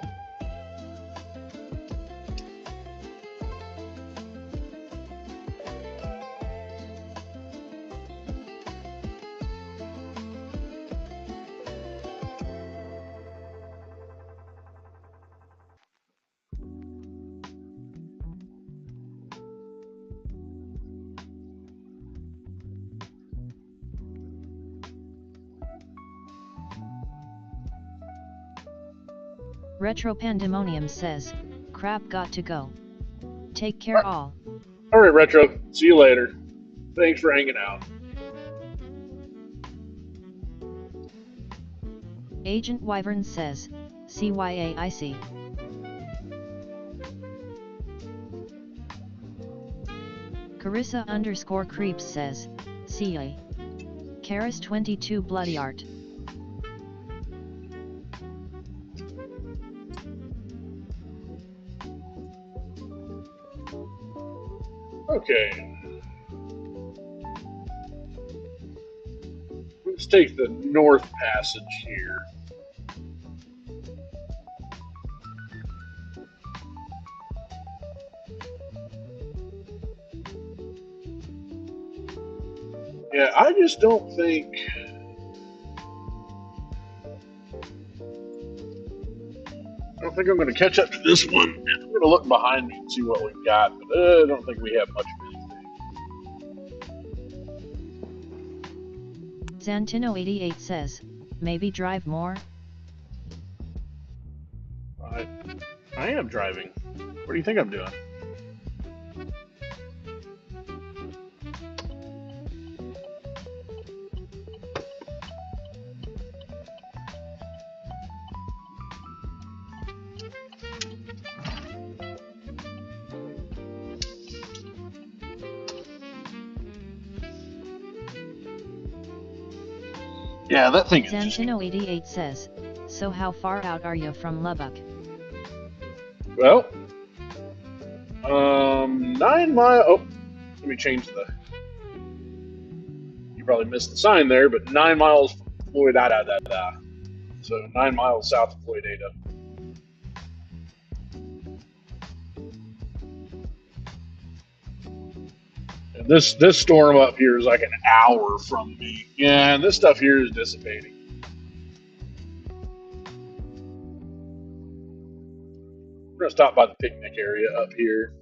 Retro Pandemonium says, crap got to go. Take care all. Alright, Retro. See you later. Thanks for hanging out. Agent Wyvern says, CYAIC. Carissa_creeps says, CA. Karis 22 Bloody Art. Okay. Let's take the North Passage here. Yeah, I just don't think... I don't think I'm going to catch up to this one. I'm going to look behind me and see what we've got, but I don't think we have much of anything. Santino88 says, maybe drive more? I am driving. What do you think I'm doing? Yeah, that thing is Santino88 says, so how far out are you from Lubbock? Well, 9 miles. Oh, let me change the. You probably missed the sign there, but 9 miles from Floydada. So 9 miles south of Floydada. And this storm up here is like an hour from me. Yeah, and this stuff here is dissipating. We're gonna stop by the picnic area up here.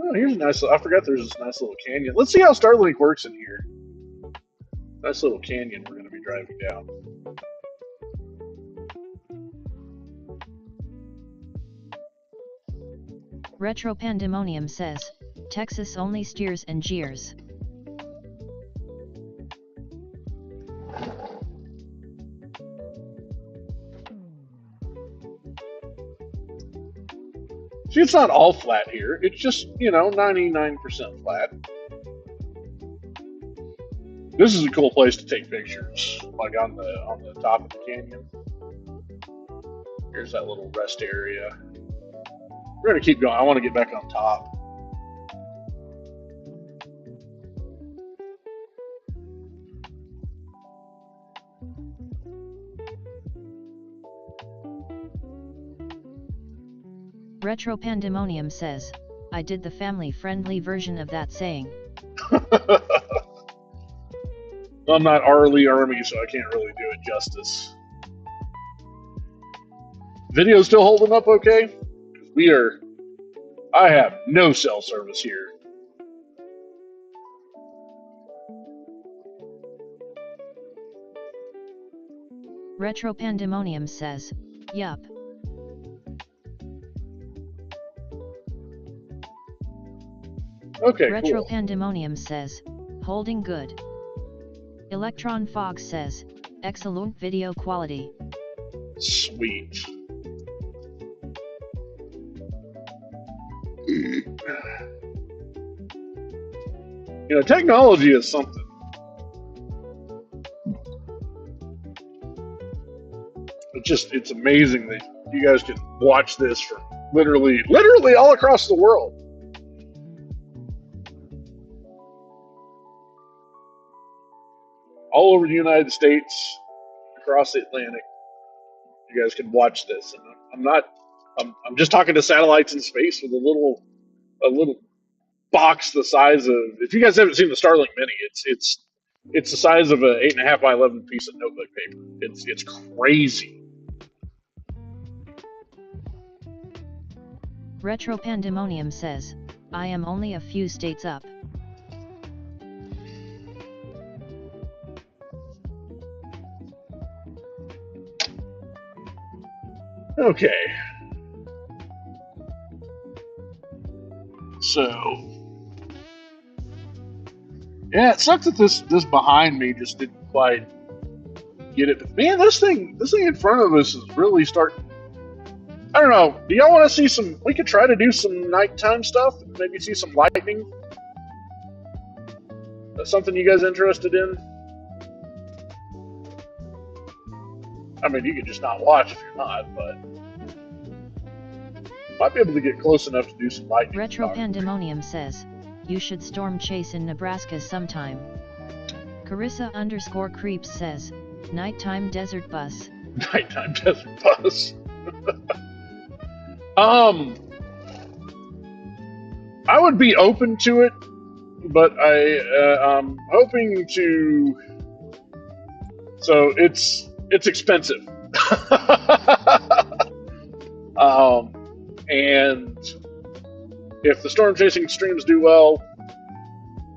Oh, here's a nice. I forgot there's this nice little canyon. Let's see how Starlink works in here. Nice little canyon we're gonna be driving down. Retro Pandemonium says, Texas only steers and jeers. See, it's not all flat here. It's just, 99% flat. This is a cool place to take pictures, like on the top of the canyon. Here's that little rest area. We're gonna keep going. I want to get back on top. Retro Pandemonium says, I did the family-friendly version of that saying. I'm not Arlie Army, so I can't really do it justice. Video still holding up okay? I have no cell service here. Retro Pandemonium says, yup. Okay, Retro cool. Pandemonium says, holding good. Electron Fog says, excellent video quality. Sweet. You know, technology is something. It's amazing that you guys can watch this from literally all across the world. All over the United States, across the Atlantic, you guys can watch this. And I'm just talking to satellites in space with a little box the size of. If you guys haven't seen the Starlink Mini, it's the size of an 8.5 by 11 piece of notebook paper. It's crazy. Retro Pandemonium says, I am only a few states up. Okay. So, yeah, it sucks that this behind me just didn't quite get it. But man, this thing in front of us is really starting. I don't know. Do y'all want to see some? We could try to do some nighttime stuff. Maybe see some lightning. That's something you guys interested in? I mean, you could just not watch if you're not, but might be able to get close enough to do some lightning. Retro Pandemonium says, you should storm chase in Nebraska sometime. Carissa_creeps says, nighttime desert bus. Nighttime desert bus. I would be open to it, but I'm hoping to. So it's expensive. And if the storm chasing streams do well,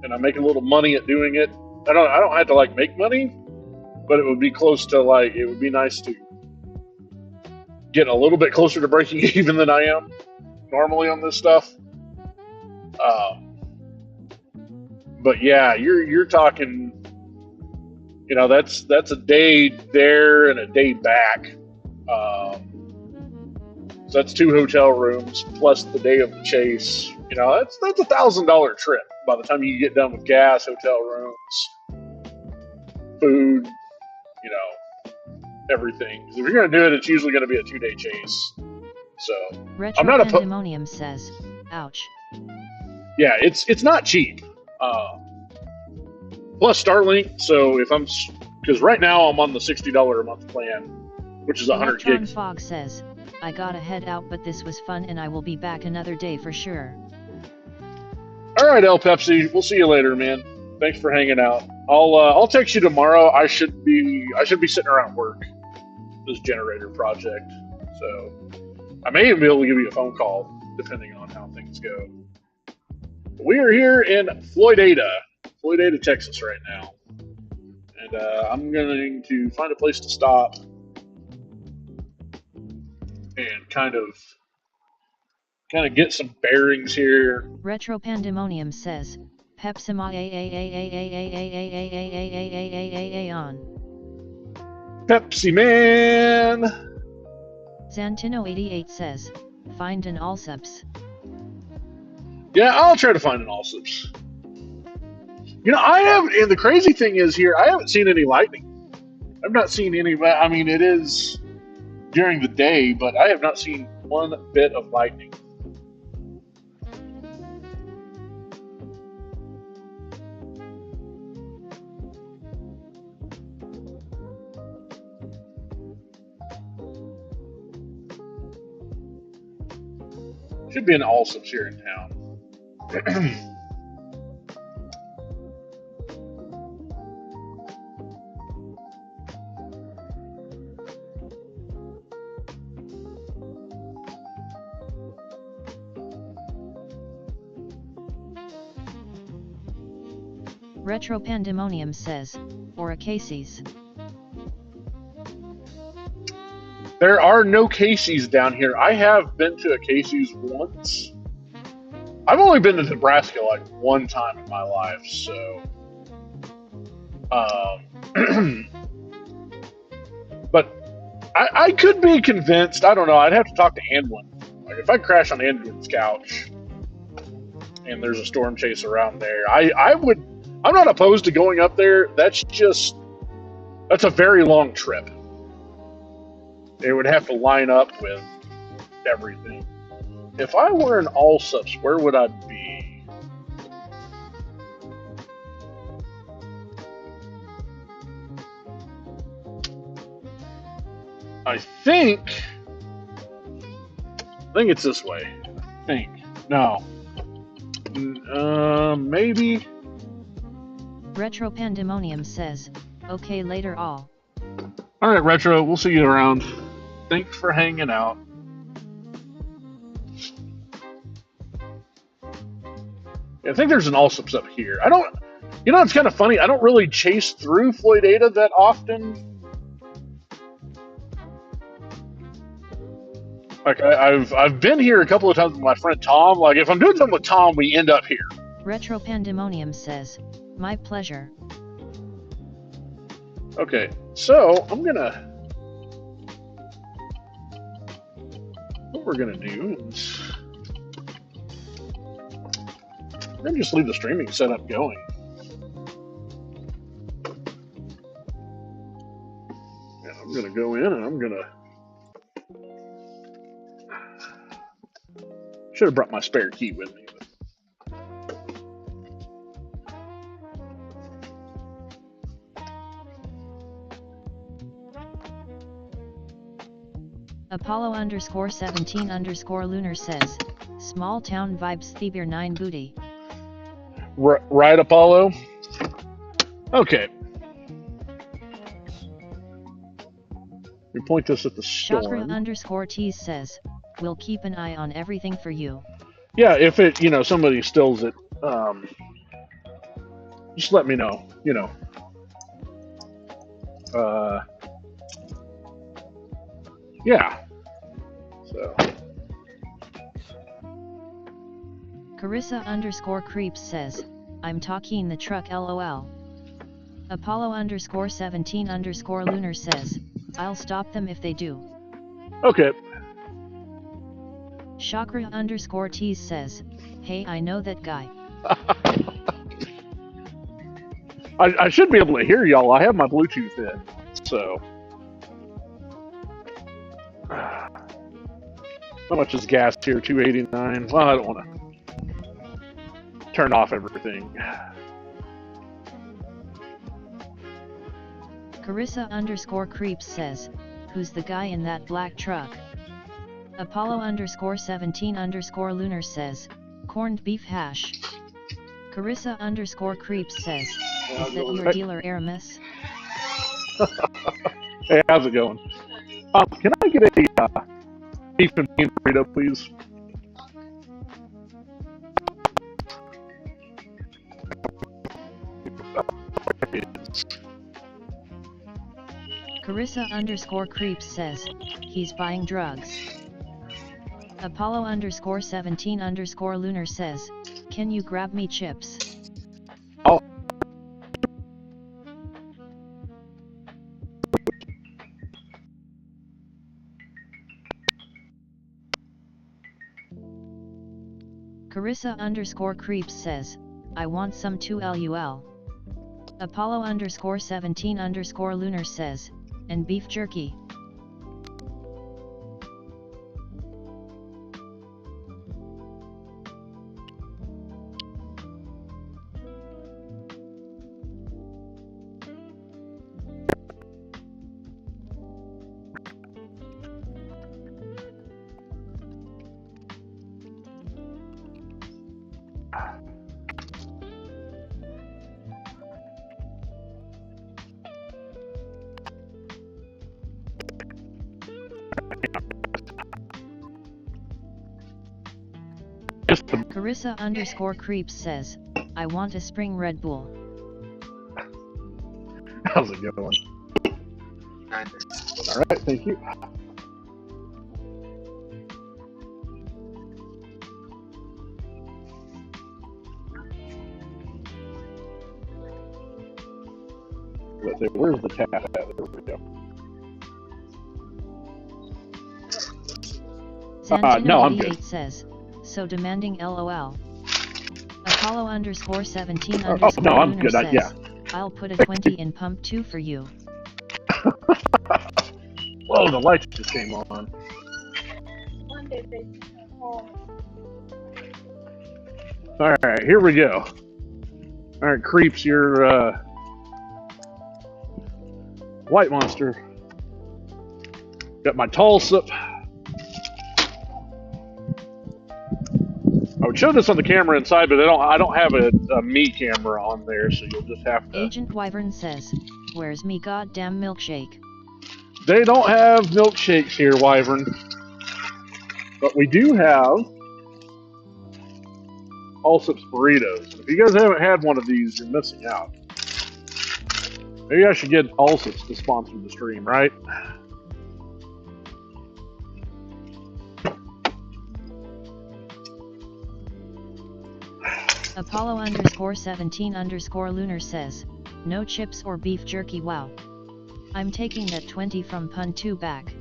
and I make a little money at doing it, I don't have to like make money, but it would be close to like, it would be nice to get a little bit closer to breaking even than I am normally on this stuff. But yeah, you're talking, you know, that's a day there and a day back. So that's 2 hotel rooms plus the day of the chase. You know, that's $1,000 trip by the time you get done with gas, hotel rooms, food, you know, everything. Because if you're going to do it, it's usually going to be a 2-day chase. So Retro I'm not Pandemonium says, ouch. Yeah, it's not cheap. Plus Starlink. So if because right now I'm on the $60 a month plan, which is 100 Electron gigs. Fog says, I gotta head out, but this was fun and I will be back another day for sure. All right, El Pepsi, we'll see you later, man. Thanks for hanging out. I'll text you tomorrow. I should be sitting around work this generator project, so I may even be able to give you a phone call depending on how things go. We are here in Floydada, Texas right now, and I'm going to find a place to stop and kind of get some bearings here. Retro Pandemonium says, Pepsima on. Pepsi Man! Santino88 says, find an Allsups. Yeah, I'll try to find an Allsups. You know, and the crazy thing is here, I haven't seen any lightning. I've not seen any, I mean, it is during the day, but I have not seen one bit of lightning. Should be an Allsups here in town. Retro Pandemonium says, or a Casey's. There are no Casey's down here. I have been to a Casey's once. I've only been to Nebraska like one time in my life, so. But I could be convinced. I don't know. I'd have to talk to Anwin. Like if I crash on Anwin's couch and there's a storm chase around there, I'm not opposed to going up there. That's a very long trip. It would have to line up with everything. If I were in Allsups, where would I be? I think it's this way. No. Maybe. Retro Pandemonium says, okay, later all. Alright, Retro, we'll see you around. Thanks for hanging out. I think there's an Allsups up here. It's kind of funny. I don't really chase through Floydada that often. Like, I've been here a couple of times with my friend Tom. Like, if I'm doing something with Tom, we end up here. Retro Pandemonium says, my pleasure. Okay, so what we're gonna do is just leave the streaming setup going. And I'm gonna go in and I'm gonna. Should have brought my spare key with me. Apollo_17_lunar says, small town vibes Thebir 9 booty. Right, Apollo? Okay. We point this at the storm. Chakra_tease says, we'll keep an eye on everything for you. Yeah, if it, somebody steals it, just let me know, yeah. So. Carissa_creeps says, I'm talking the truck lol. Apollo_17_lunar says, I'll stop them if they do. Okay. Chakra_tease says, hey, I know that guy. I should be able to hear y'all. I have my Bluetooth in, so. How much is gas here? $2.89. Well, I don't want to turn off everything. Carissa_creeps says, who's the guy in that black truck? Apollo_17_lunar says, corned beef hash. Carissa_creeps says, is that your dealer Aramis? Hey, how's it going? Can I get a beef and bean burrito, please? Carissa_creeps says, he's buying drugs. Apollo_17_lunar says, can you grab me chips? Oh. Carissa_creeps says, I want some too lul. Apollo_17_lunar says, and beef jerky. Carissa_creeps says, I want a spring Red Bull. How's it going? Alright, thank you. Let's see, where's the tap at? There we go. No, I'm good. Santino88 says, so demanding lol. Apollo underscore 17 Oh, underscore no, I'm lunar good. says, Yeah. I'll put a 20 in pump 2 for you. Whoa, the lights just came on. Alright, here we go. Alright, Creeps, your white monster. Got my tall sip. I would show this on the camera inside, but I don't have a me camera on there, so you'll just have to. Agent Wyvern says, where's me goddamn milkshake? They don't have milkshakes here, Wyvern. But we do have Allsup's burritos. If you guys haven't had one of these, you're missing out. Maybe I should get Allsup's to sponsor the stream, right? Apollo underscore 17 underscore lunar says, no chips or beef jerky, wow. I'm taking that 20 from pun 2 back.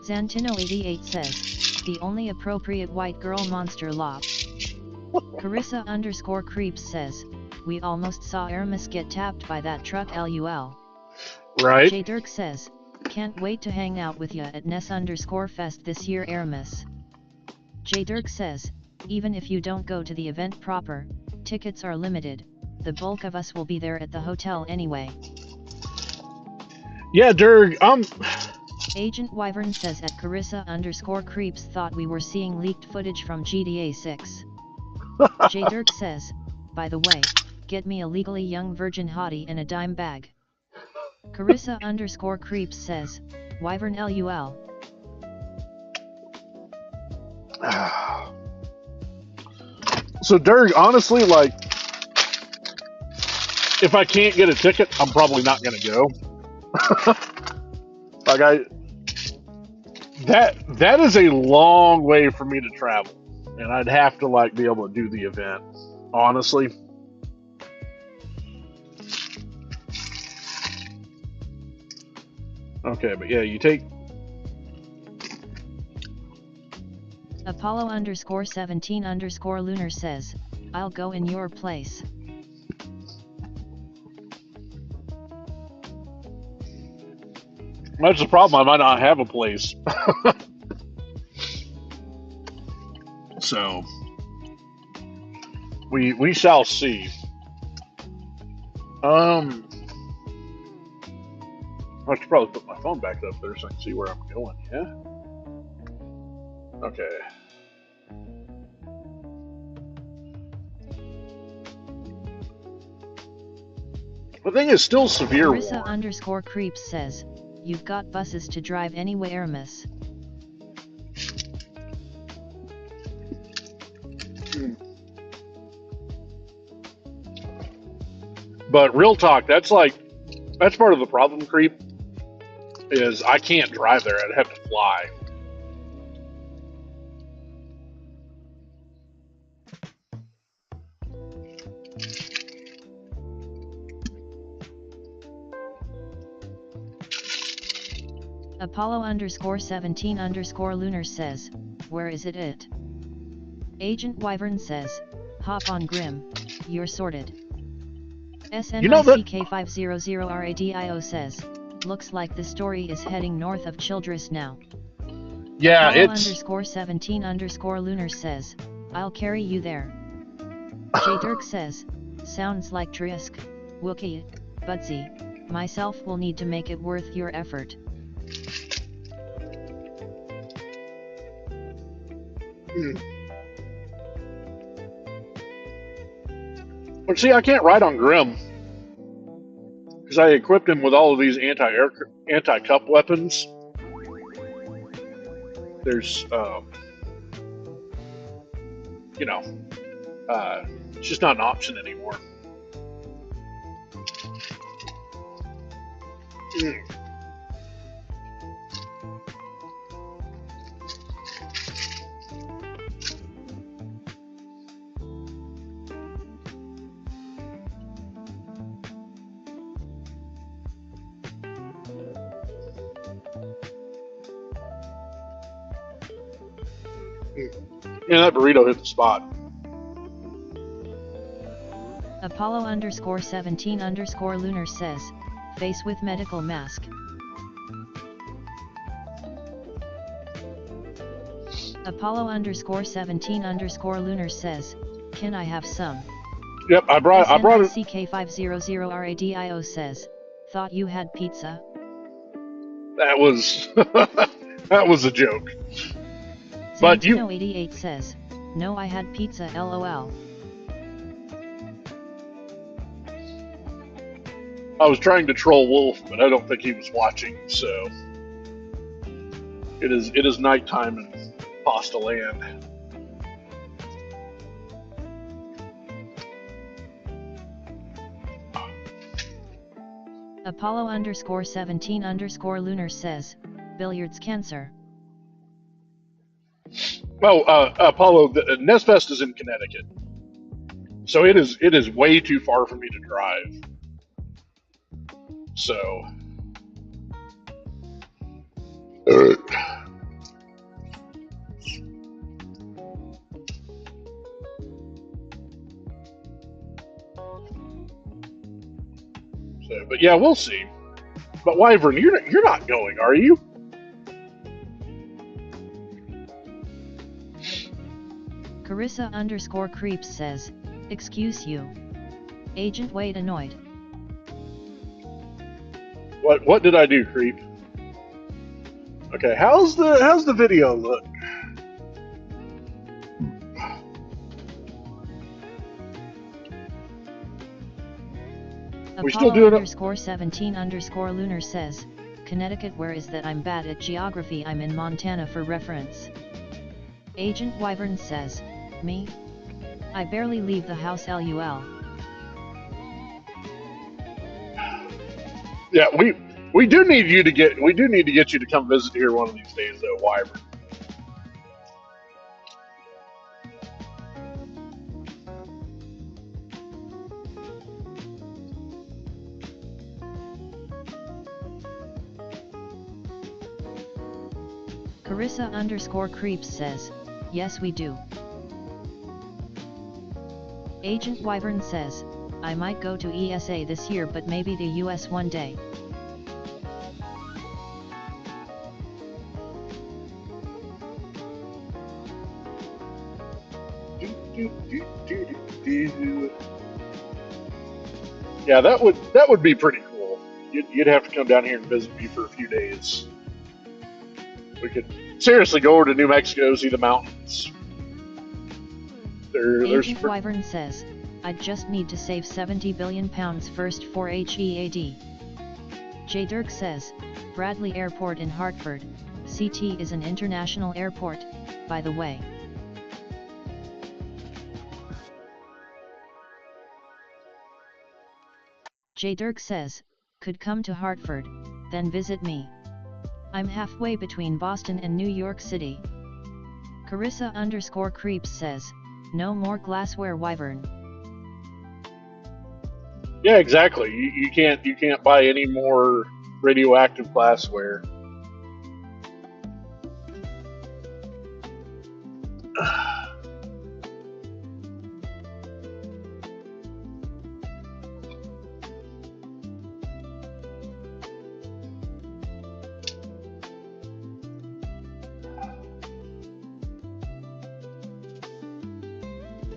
Zantino88 says, the only appropriate white girl monster lop. Carissa underscore creeps says, we almost saw Aramis get tapped by that truck lul. Right. J Dirk says, can't wait to hang out with ya at Ness underscore fest this year, Aramis. J Dirk says, even if you don't go to the event proper, tickets are limited, the bulk of us will be there at the hotel anyway. Yeah, Dirk, Agent Wyvern says at Carissa underscore creeps thought we were seeing leaked footage from GTA 6. J Dirk says, by the way, get me a legally young virgin hottie in a dime bag. Carissa underscore creeps says, Wyvern lul. So, Dirk, honestly, like, if I can't get a ticket, I'm probably not going to go. Like, that is a long way for me to travel, and I'd have to, like, be able to do the event, honestly. Okay, but yeah, you take... Apollo underscore 17 underscore lunar says, I'll go in your place. That's the problem, I might not have a place. So, we shall see. I should probably put my phone back up there so I can see where I'm going, yeah? Okay. The thing is still severe. Carissa underscore creeps says, you've got buses to drive anywhere, miss. But real talk, that's part of the problem, Creep, is I can't drive there, I'd have to fly. Apollo underscore 17 underscore lunar says, where is it? Agent Wyvern says, hop on Grim, you're sorted. SNICK500RADIO says, looks like the story is heading north of Childress now. Yeah, Apollo it's... underscore 17 underscore lunar says, I'll carry you there. J Dirk says, sounds like Trisk, Wookie, Budsy, myself will need to make it worth your effort. But see, I can't ride on Grim because I equipped him with all of these anti-cup weapons. There's, it's just not an option anymore. Yeah, that burrito hit the spot. Apollo underscore 17 underscore lunar says, face with medical mask. Apollo underscore 17 underscore lunar says, can I have some? Yep, I brought it. SNICK500RADIO says, thought you had pizza? That was that was a joke. But you Santino88 says, no, I had pizza, lol. I was trying to troll Wolf, but I don't think he was watching, so it is nighttime in Pasta Land. Apollo underscore 17 underscore lunar says, billiards cancer. Well, Apollo, the Nesfest is in Connecticut, so it is way too far for me to drive. So, but yeah, we'll see. But Wyvern, you're not going, are you? Carissa underscore creeps says, excuse you. Agent Wade annoyed. What did I do, Creep? Okay, how's the video look? We still Apollo doing underscore 17 underscore lunar says, Connecticut, where is that? I'm bad at geography, I'm in Montana for reference. Agent Wyvern says, me? I barely leave the house, lol. Yeah, we do need to get you to come visit here one of these days, though, Wyvern. Carissa underscore creeps says, yes we do. Agent Wyvern says, I might go to ESA this year, but maybe the US one day. Yeah, that would be pretty cool. You'd have to come down here and visit me for a few days. We could seriously go over to New Mexico, see the mountains. Agent Wyvern says, I just need to save 70 billion pounds first for HEAD. J. Dirk says, Bradley Airport in Hartford, CT is an international airport, by the way. J. Dirk says, could come to Hartford, then visit me. I'm halfway between Boston and New York City. Carissa underscore creeps says, no more glassware, Wyvern. Yeah, exactly. You can't buy any more radioactive glassware.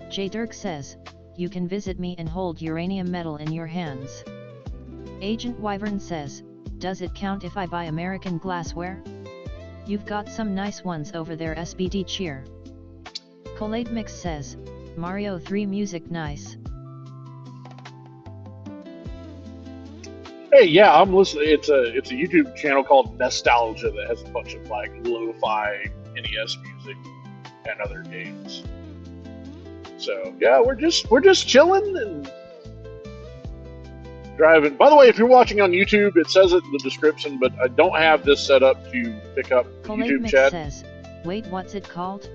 J. Dirk says, you can visit me and hold uranium metal in your hands. Agent Wyvern says, does it count if I buy American glassware? You've got some nice ones over there, SBD cheer. Collate Mix says, Mario 3 music nice. Hey, yeah, I'm listening. It's a YouTube channel called Nostalgia that has a bunch of like lo-fi NES music and other games. So yeah, we're just chilling and driving. By the way, if you're watching on YouTube, it says it in the description, but I don't have this set up to pick up YouTube chat. Says, wait, what's it called?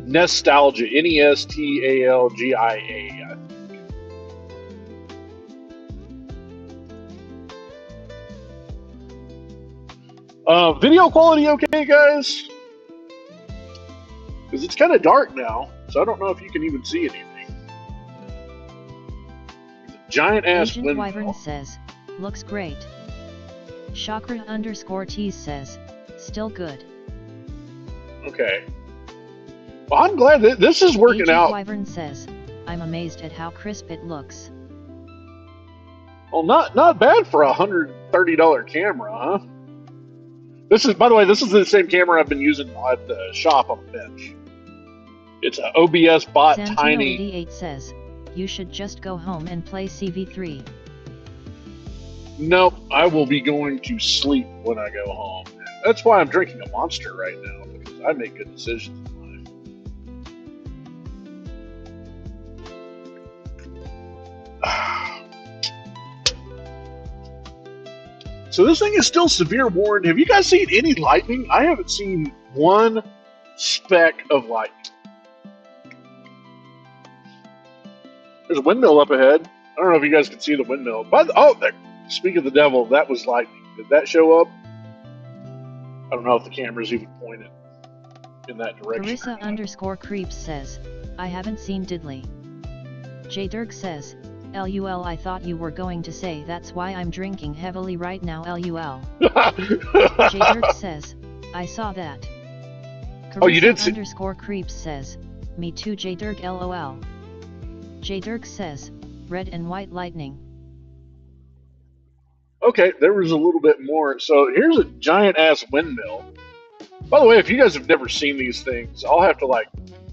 Nostalgia, Nestalgia. Video quality okay, guys? Because it's kind of dark now, so I don't know if you can even see anything. giant ass Agent windmill. Wyvern says, looks great. Chakra_tease says, still good. Okay. Well, I'm glad that this is working Agent out. Wyvern says, I'm amazed at how crisp it looks. Well, not bad for a $130 camera, huh? This is, by the way, this is the same camera I've been using at the shop on the bench. It's an OBS bot tiny. Santino88 says, you should just go home and play CV3. Nope, I will be going to sleep when I go home. That's why I'm drinking a Monster right now, because I make good decisions in life. So this thing is still severe warned. Have you guys seen any lightning? I haven't seen one speck of lightning. There's a windmill up ahead. I don't know if you guys can see the windmill. Speak of the devil, that was lightning. Did that show up? I don't know if the camera's even pointed in that direction. Carissa_creeps says, I haven't seen Diddley. J Dirk says, LUL, I thought you were going to say that's why I'm drinking heavily right now, LUL. J Dirk says, I saw that. Carissa you did see. _creeps says, me too, J Dirk, LOL. J Dirk says, red and white lightning. Okay, there was a little bit more. So here's a giant ass windmill. By the way, if you guys have never seen these things, I'll have to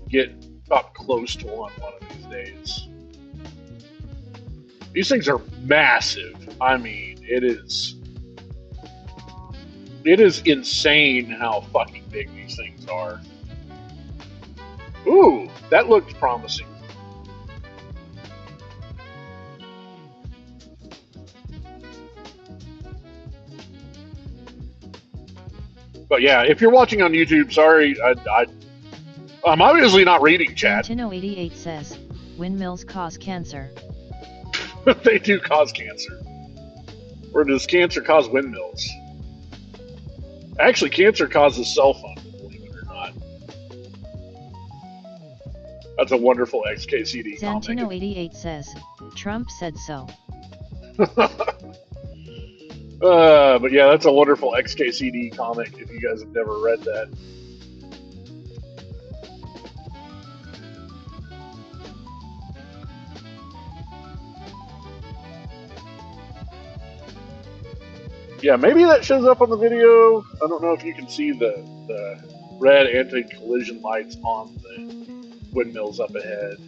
get up close to one of these days. These things are massive. I mean, it is insane how fucking big these things are. Ooh, that looked promising. But yeah, if you're watching on YouTube, sorry, I'm obviously not reading chat. Santino88 says, windmills cause cancer. They do cause cancer. Or does cancer cause windmills? Actually, cancer causes cell phones, believe it or not. That's a wonderful XKCD comment. Santino88 says, Trump said so. But yeah, that's a wonderful XKCD comic if you guys have never read that. Yeah, maybe that shows up on the video. I don't know if you can see the red anti-collision lights on the windmills up ahead.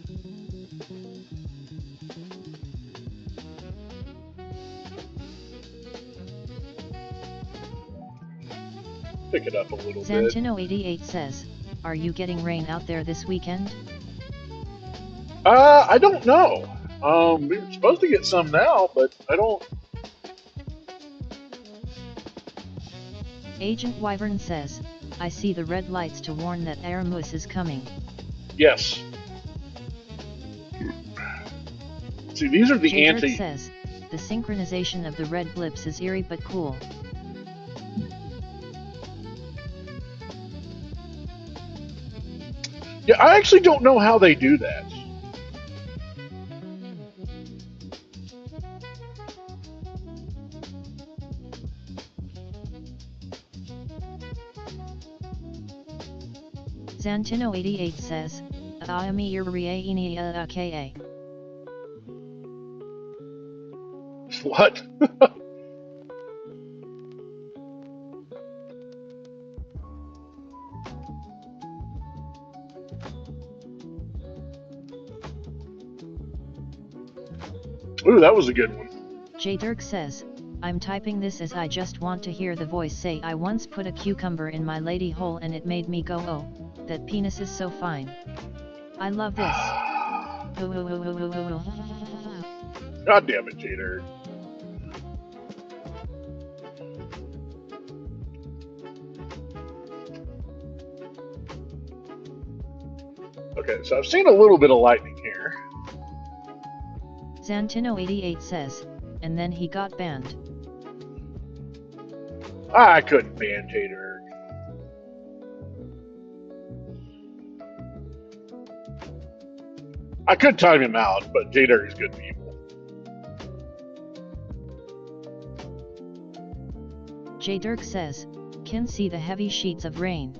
Pick it up a little bit. Santino88 says, are you getting rain out there this weekend? I don't know. We were supposed to get some now, but I don't. Agent Wyvern says, I see the red lights to warn that Aramus is coming. Yes. See, these are the J-Dirk says, the synchronization of the red blips is eerie but cool. Yeah, I actually don't know how they do that. Santino88 says, Aami Ka. What? Ooh, that was a good one. J Dirk says, I'm typing this as I just want to hear the voice say I once put a cucumber in my lady hole and it made me go, oh, that penis is so fine. I love this. God damn it, Jader. Okay, so I've seen a little bit of lightning here. Santino88 says, and then he got banned. I couldn't ban Jader. I could time him out, but Jader is good people. J. Dirk says, can see the heavy sheets of rain.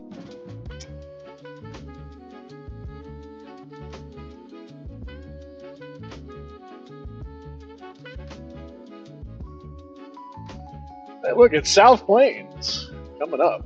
Hey, look, it's South Plains coming up.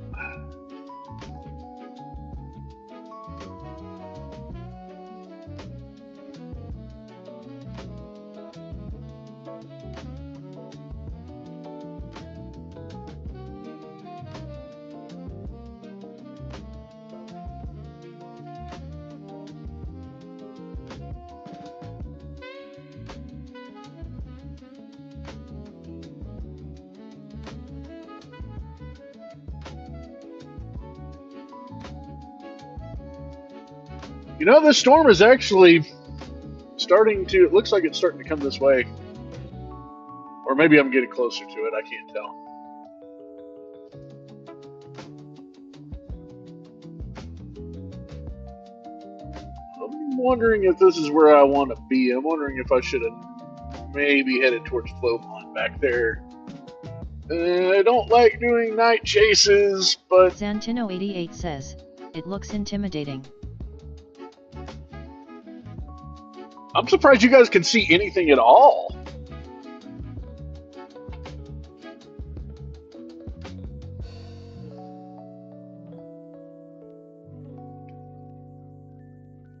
You know, this storm is actually starting to, it looks like it's starting to come this way. Or maybe I'm getting closer to it, I can't tell. I'm wondering if this is where I want to be. I'm wondering if I should have maybe headed towards Flowmont back there. I don't like doing night chases, but... Santino88 says, it looks intimidating. I'm surprised you guys can see anything at all.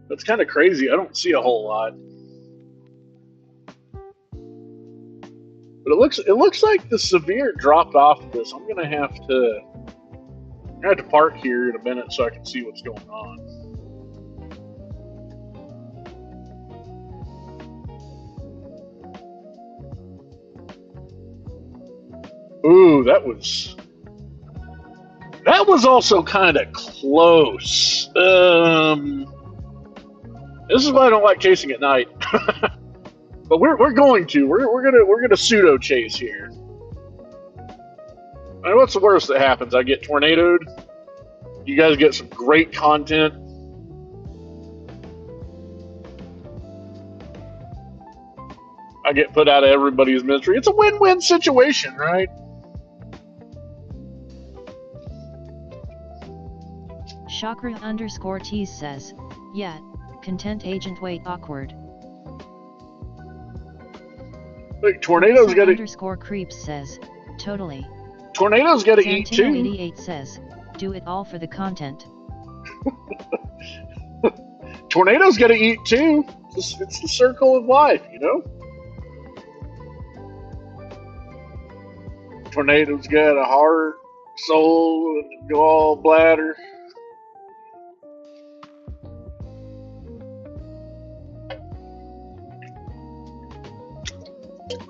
That's kind of crazy. I don't see a whole lot. But it looks like the severe dropped off of this. I'm gonna have to park here in a minute so I can see what's going on. Ooh, that was also kind of close. This is why I don't like chasing at night. But we're gonna pseudo chase here. I mean, what's the worst that happens? I get tornadoed. You guys get some great content. I get put out of everybody's misery. It's a win-win situation, right? Chakra_Tease says, yeah, content agent wait awkward. Look, tornadoes got to... Creeps says, totally. Tornadoes got to eat too. 88 says, do it all for the content. Tornadoes got to eat too. It's the circle of life, you know? Tornadoes got a heart, soul, and gallbladder.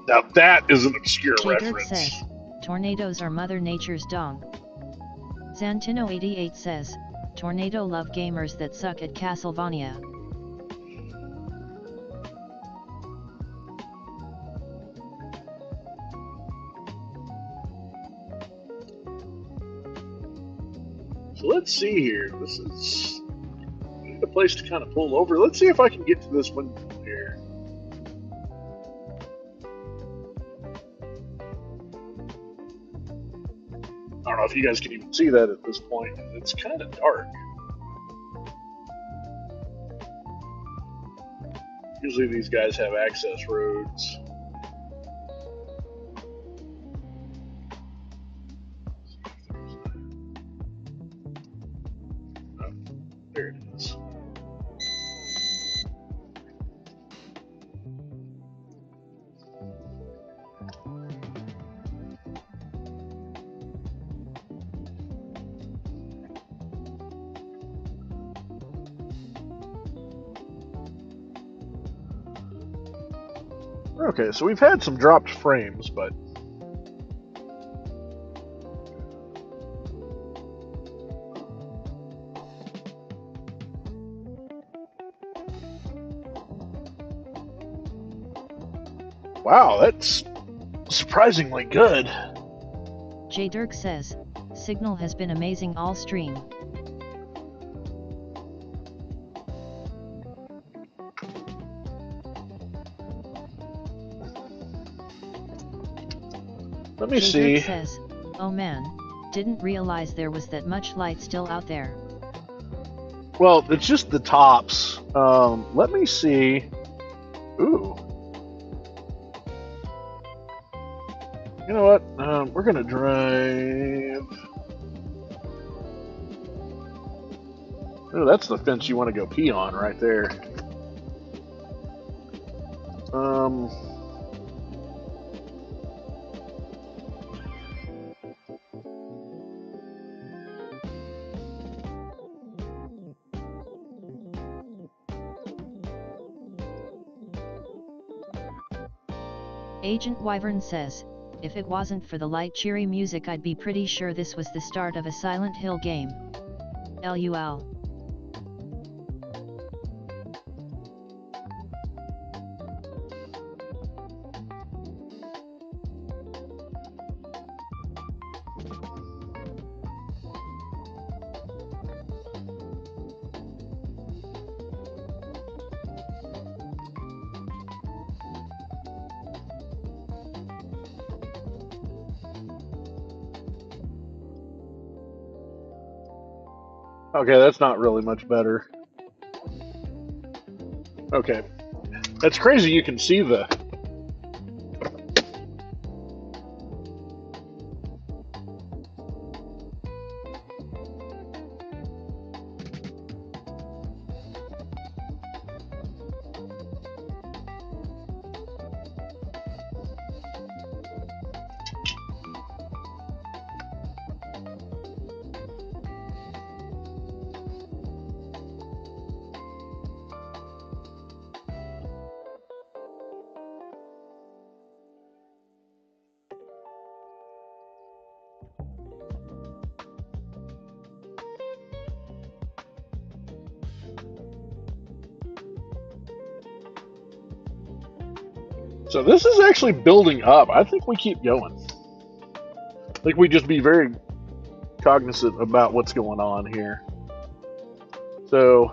Now that is an obscure reference. Says, tornadoes are Mother Nature's dong. Santino88 says, tornado love gamers that suck at Castlevania. So let's see here. This is a place to kind of pull over. Let's see if I can get to this window here. I don't know if you guys can even see that at this point. It's kind of dark. Usually these guys have access roads. Oh, there it is. Okay, so we've had some dropped frames, but wow, that's surprisingly good. J. Dirk says, signal has been amazing all stream. Let me see. Says, Oh man, didn't realize there was that much light still out there. Well, it's just the tops. Let me see. Ooh. You know what? We're gonna drive. Oh, that's the fence you want to go pee on right there. Agent Wyvern says, if it wasn't for the light cheery music I'd be pretty sure this was the start of a Silent Hill game. LUL. Okay, that's not really much better. Okay. That's crazy you can see the... So this is actually building up. I think we keep going. I think we just be very cognizant about what's going on here. So...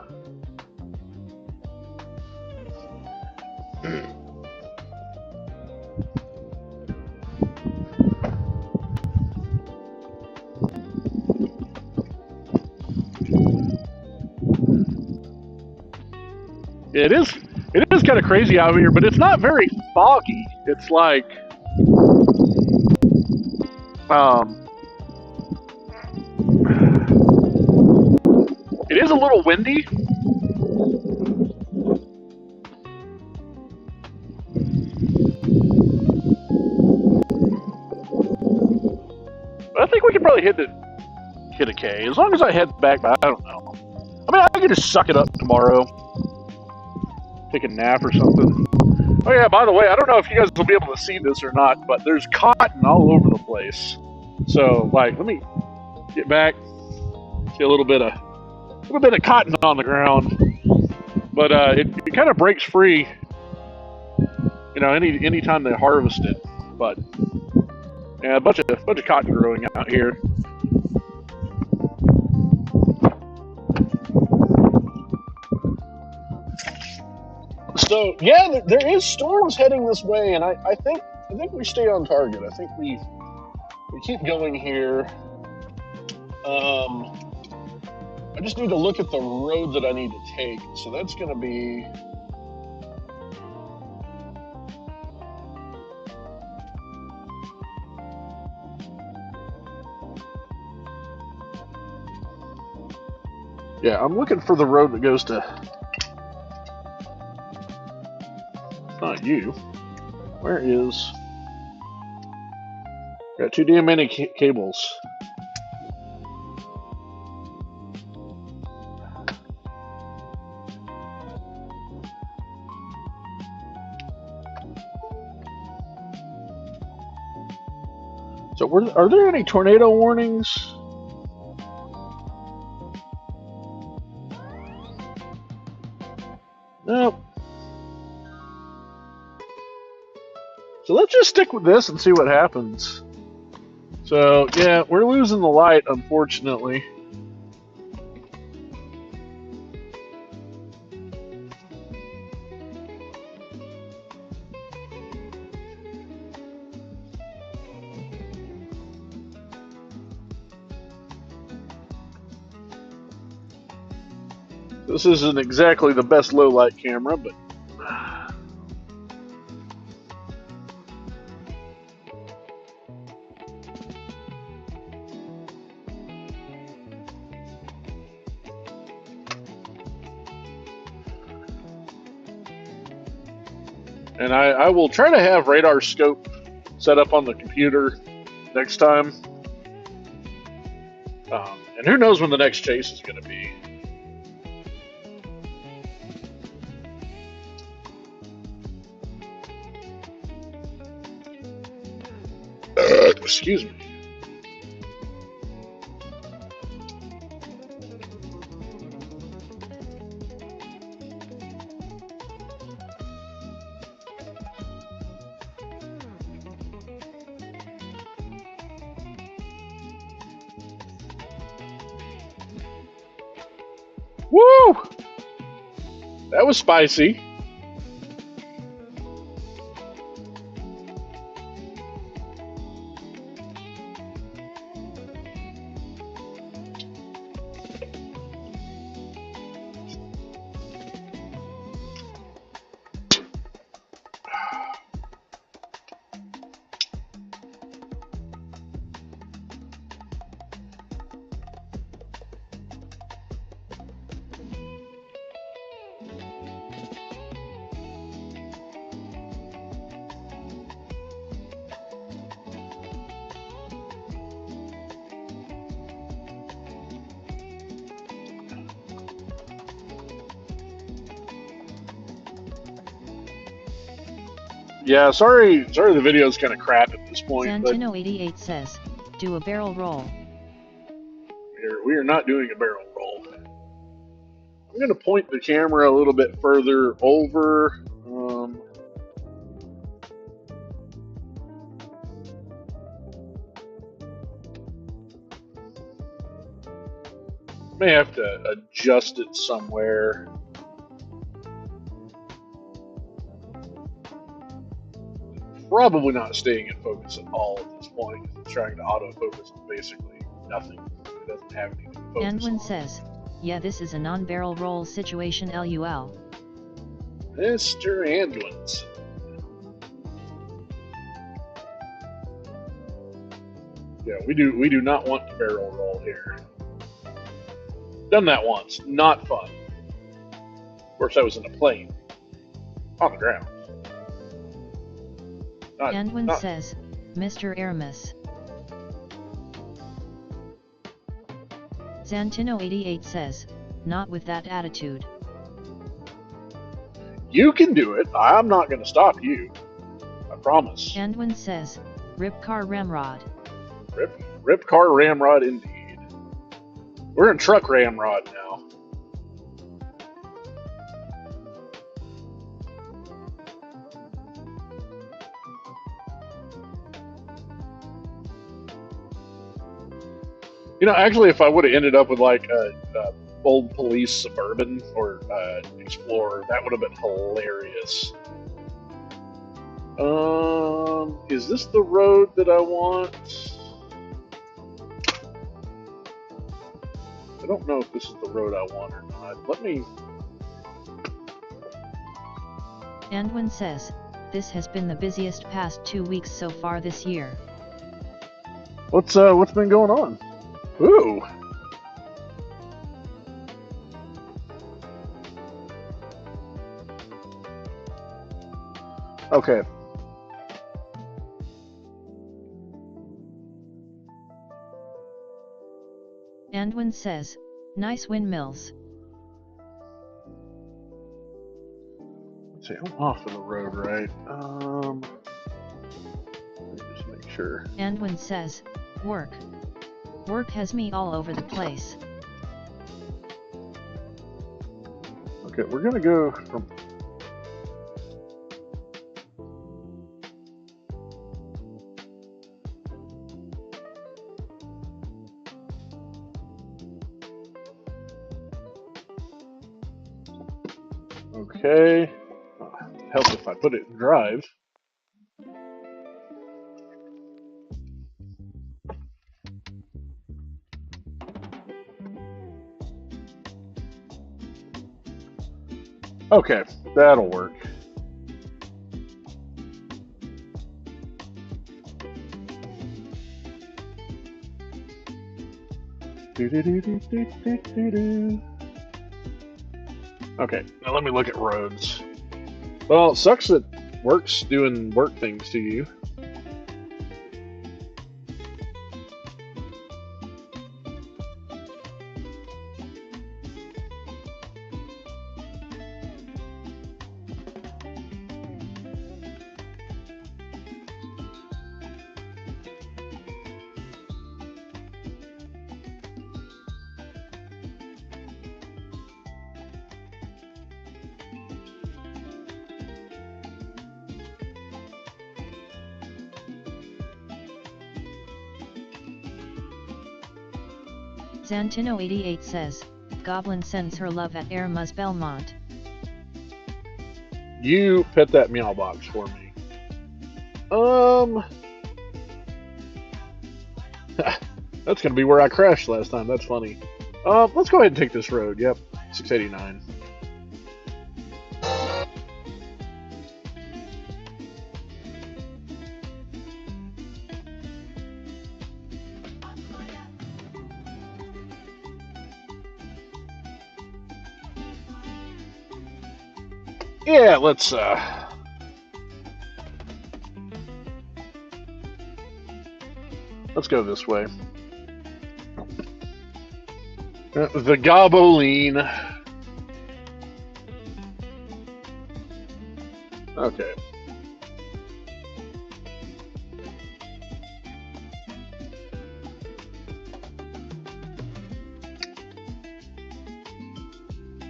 It is kind of crazy out here, but it's not very foggy. It's like, it is a little windy. But I think we could probably hit a K as long as I head back. But I don't know. I mean, I could just suck it up tomorrow. Take a nap or something. Oh yeah, by the way, I don't know if you guys will be able to see this or not, but there's cotton all over the place. So, like, let me get back. See a little bit of cotton on the ground, but it kind of breaks free. You know, any time they harvest it. But yeah, a bunch of cotton growing out here. So yeah, there is storms heading this way, and I think we stay on target. I think we keep going here. I just need to look at the road that I need to take. So that's going to be... Yeah, I'm looking for the road that goes to... Not you. Where is... Got too damn many cables. So, are there any tornado warnings? Nope. So let's just stick with this and see what happens. So, yeah, we're losing the light, unfortunately. This isn't exactly the best low light camera, but and I will try to have radar scope set up on the computer next time. And who knows when the next chase is going to be. Excuse me. Woo! That was spicy. Yeah, sorry the video's kind of crap at this point. Santino88 says, do a barrel roll. We are not doing a barrel roll. I'm going to point the camera a little bit further over. May have to adjust it somewhere. Probably not staying in focus at all at this point. It's trying to autofocus on basically nothing. It doesn't have anything to focus on. Andwin says, yeah, this is a non-barrel roll situation LUL. Mr. Andwins. Yeah, we do not want to barrel roll here. Done that once. Not fun. Of course, I was in a plane. On the ground. Andwin says, Mr. Aramis. Santino88 says, not with that attitude. You can do it. I'm not going to stop you. I promise. Andwin says, rip car ramrod. Rip car ramrod indeed. We're in truck ramrod now. You know, actually, if I would have ended up with like a old police Suburban or Explorer, that would have been hilarious. Is this the road that I want? I don't know if this is the road I want or not. Let me. Andwin says, this has been the busiest past 2 weeks so far this year. What's been going on? Ooh. Okay. Andwin says, nice windmills. Let's see, I'm off of the road, right? Let me just make sure. Andwin says, work. Work has me all over the place. Okay, we're gonna go from. Okay. Help if I put it in drive. Okay, that'll work. Okay, now let me look at roads. Well, it sucks that work's doing work things to you. Zantino88 says, Goblin sends her love at Erma's Belmont. You pet that meow box for me. That's gonna be where I crashed last time. That's funny. Let's go ahead and take this road. Yep, 689. Yeah, let's go this way. The Goblin. Okay.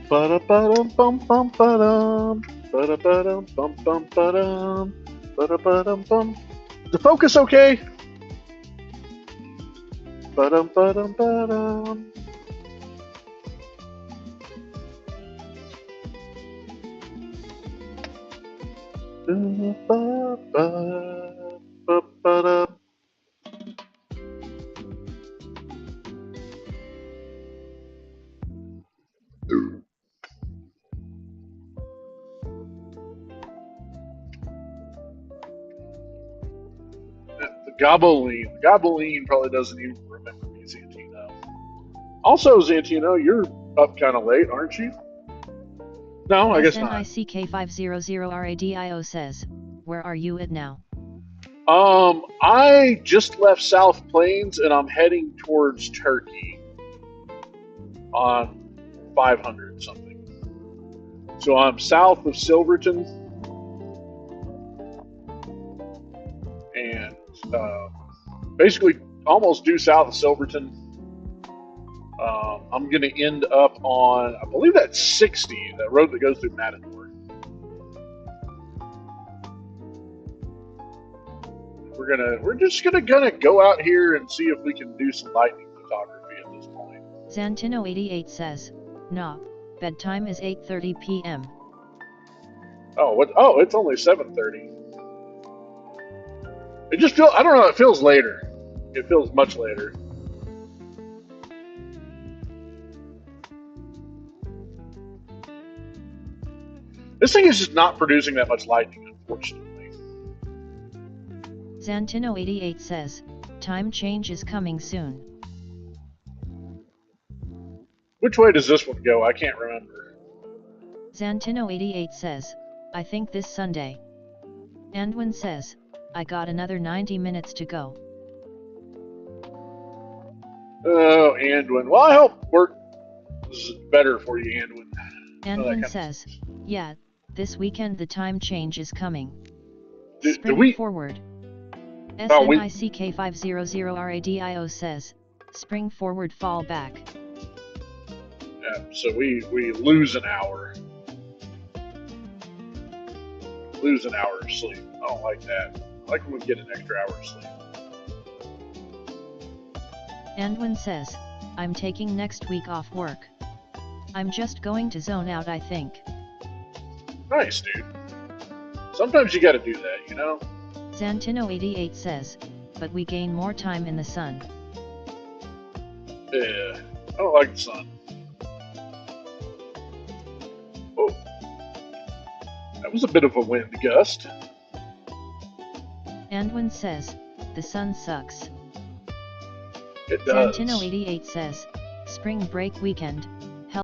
Ba-da-ba-dum-bum-bum-ba-dum. Ba-da-ba-dum-bum-bum-ba-dum. Ba-da-ba-dum-bum. Is the focus okay? Ba-dum-ba-dum-ba-dum. Ba-ba-ba-ba-ba-da. The Goblin. The Goblin probably doesn't even remember me, Zantino. Also, Zantino, you're up kind of late, aren't you? No, I guess not. SNICK500RADIO says, where are you at now? I just left South Plains and I'm heading towards Turkey on 500 something. So I'm south of Silverton and basically almost due south of Silverton. I'm going to end up on, I believe that's 60, that road that goes through Matador. We're just gonna go out here and see if we can do some lightning photography at this point. Zantino88 says, nah, bedtime is 8:30 p.m. Oh, what? Oh, it's only 7:30. It just feels, I don't know, it feels later. It feels much later. This thing is just not producing that much lightning, unfortunately. Zantino88 says, time change is coming soon. Which way does this one go? I can't remember. Zantino88 says, I think this Sunday. Andwin says, I got another 90 minutes to go. Oh, Andwin. Well, I hope work is better for you, Andwin. Andwin says, yeah, this weekend the time change is coming. Do we forward. SNICK500RADIO says, spring forward, fall back. Yeah, so we lose an hour. Lose an hour of sleep. I don't like that. I like when we get an extra hour of sleep. Andwin says, I'm taking next week off work. I'm just going to zone out, I think. Nice, dude. Sometimes you gotta do that, you know? Zantino88 says, but we gain more time in the sun. Yeah, I don't like the sun. Oh, That was a bit of a wind gust. Andwin says, the sun sucks. It does. Santino88 says, spring break weekend,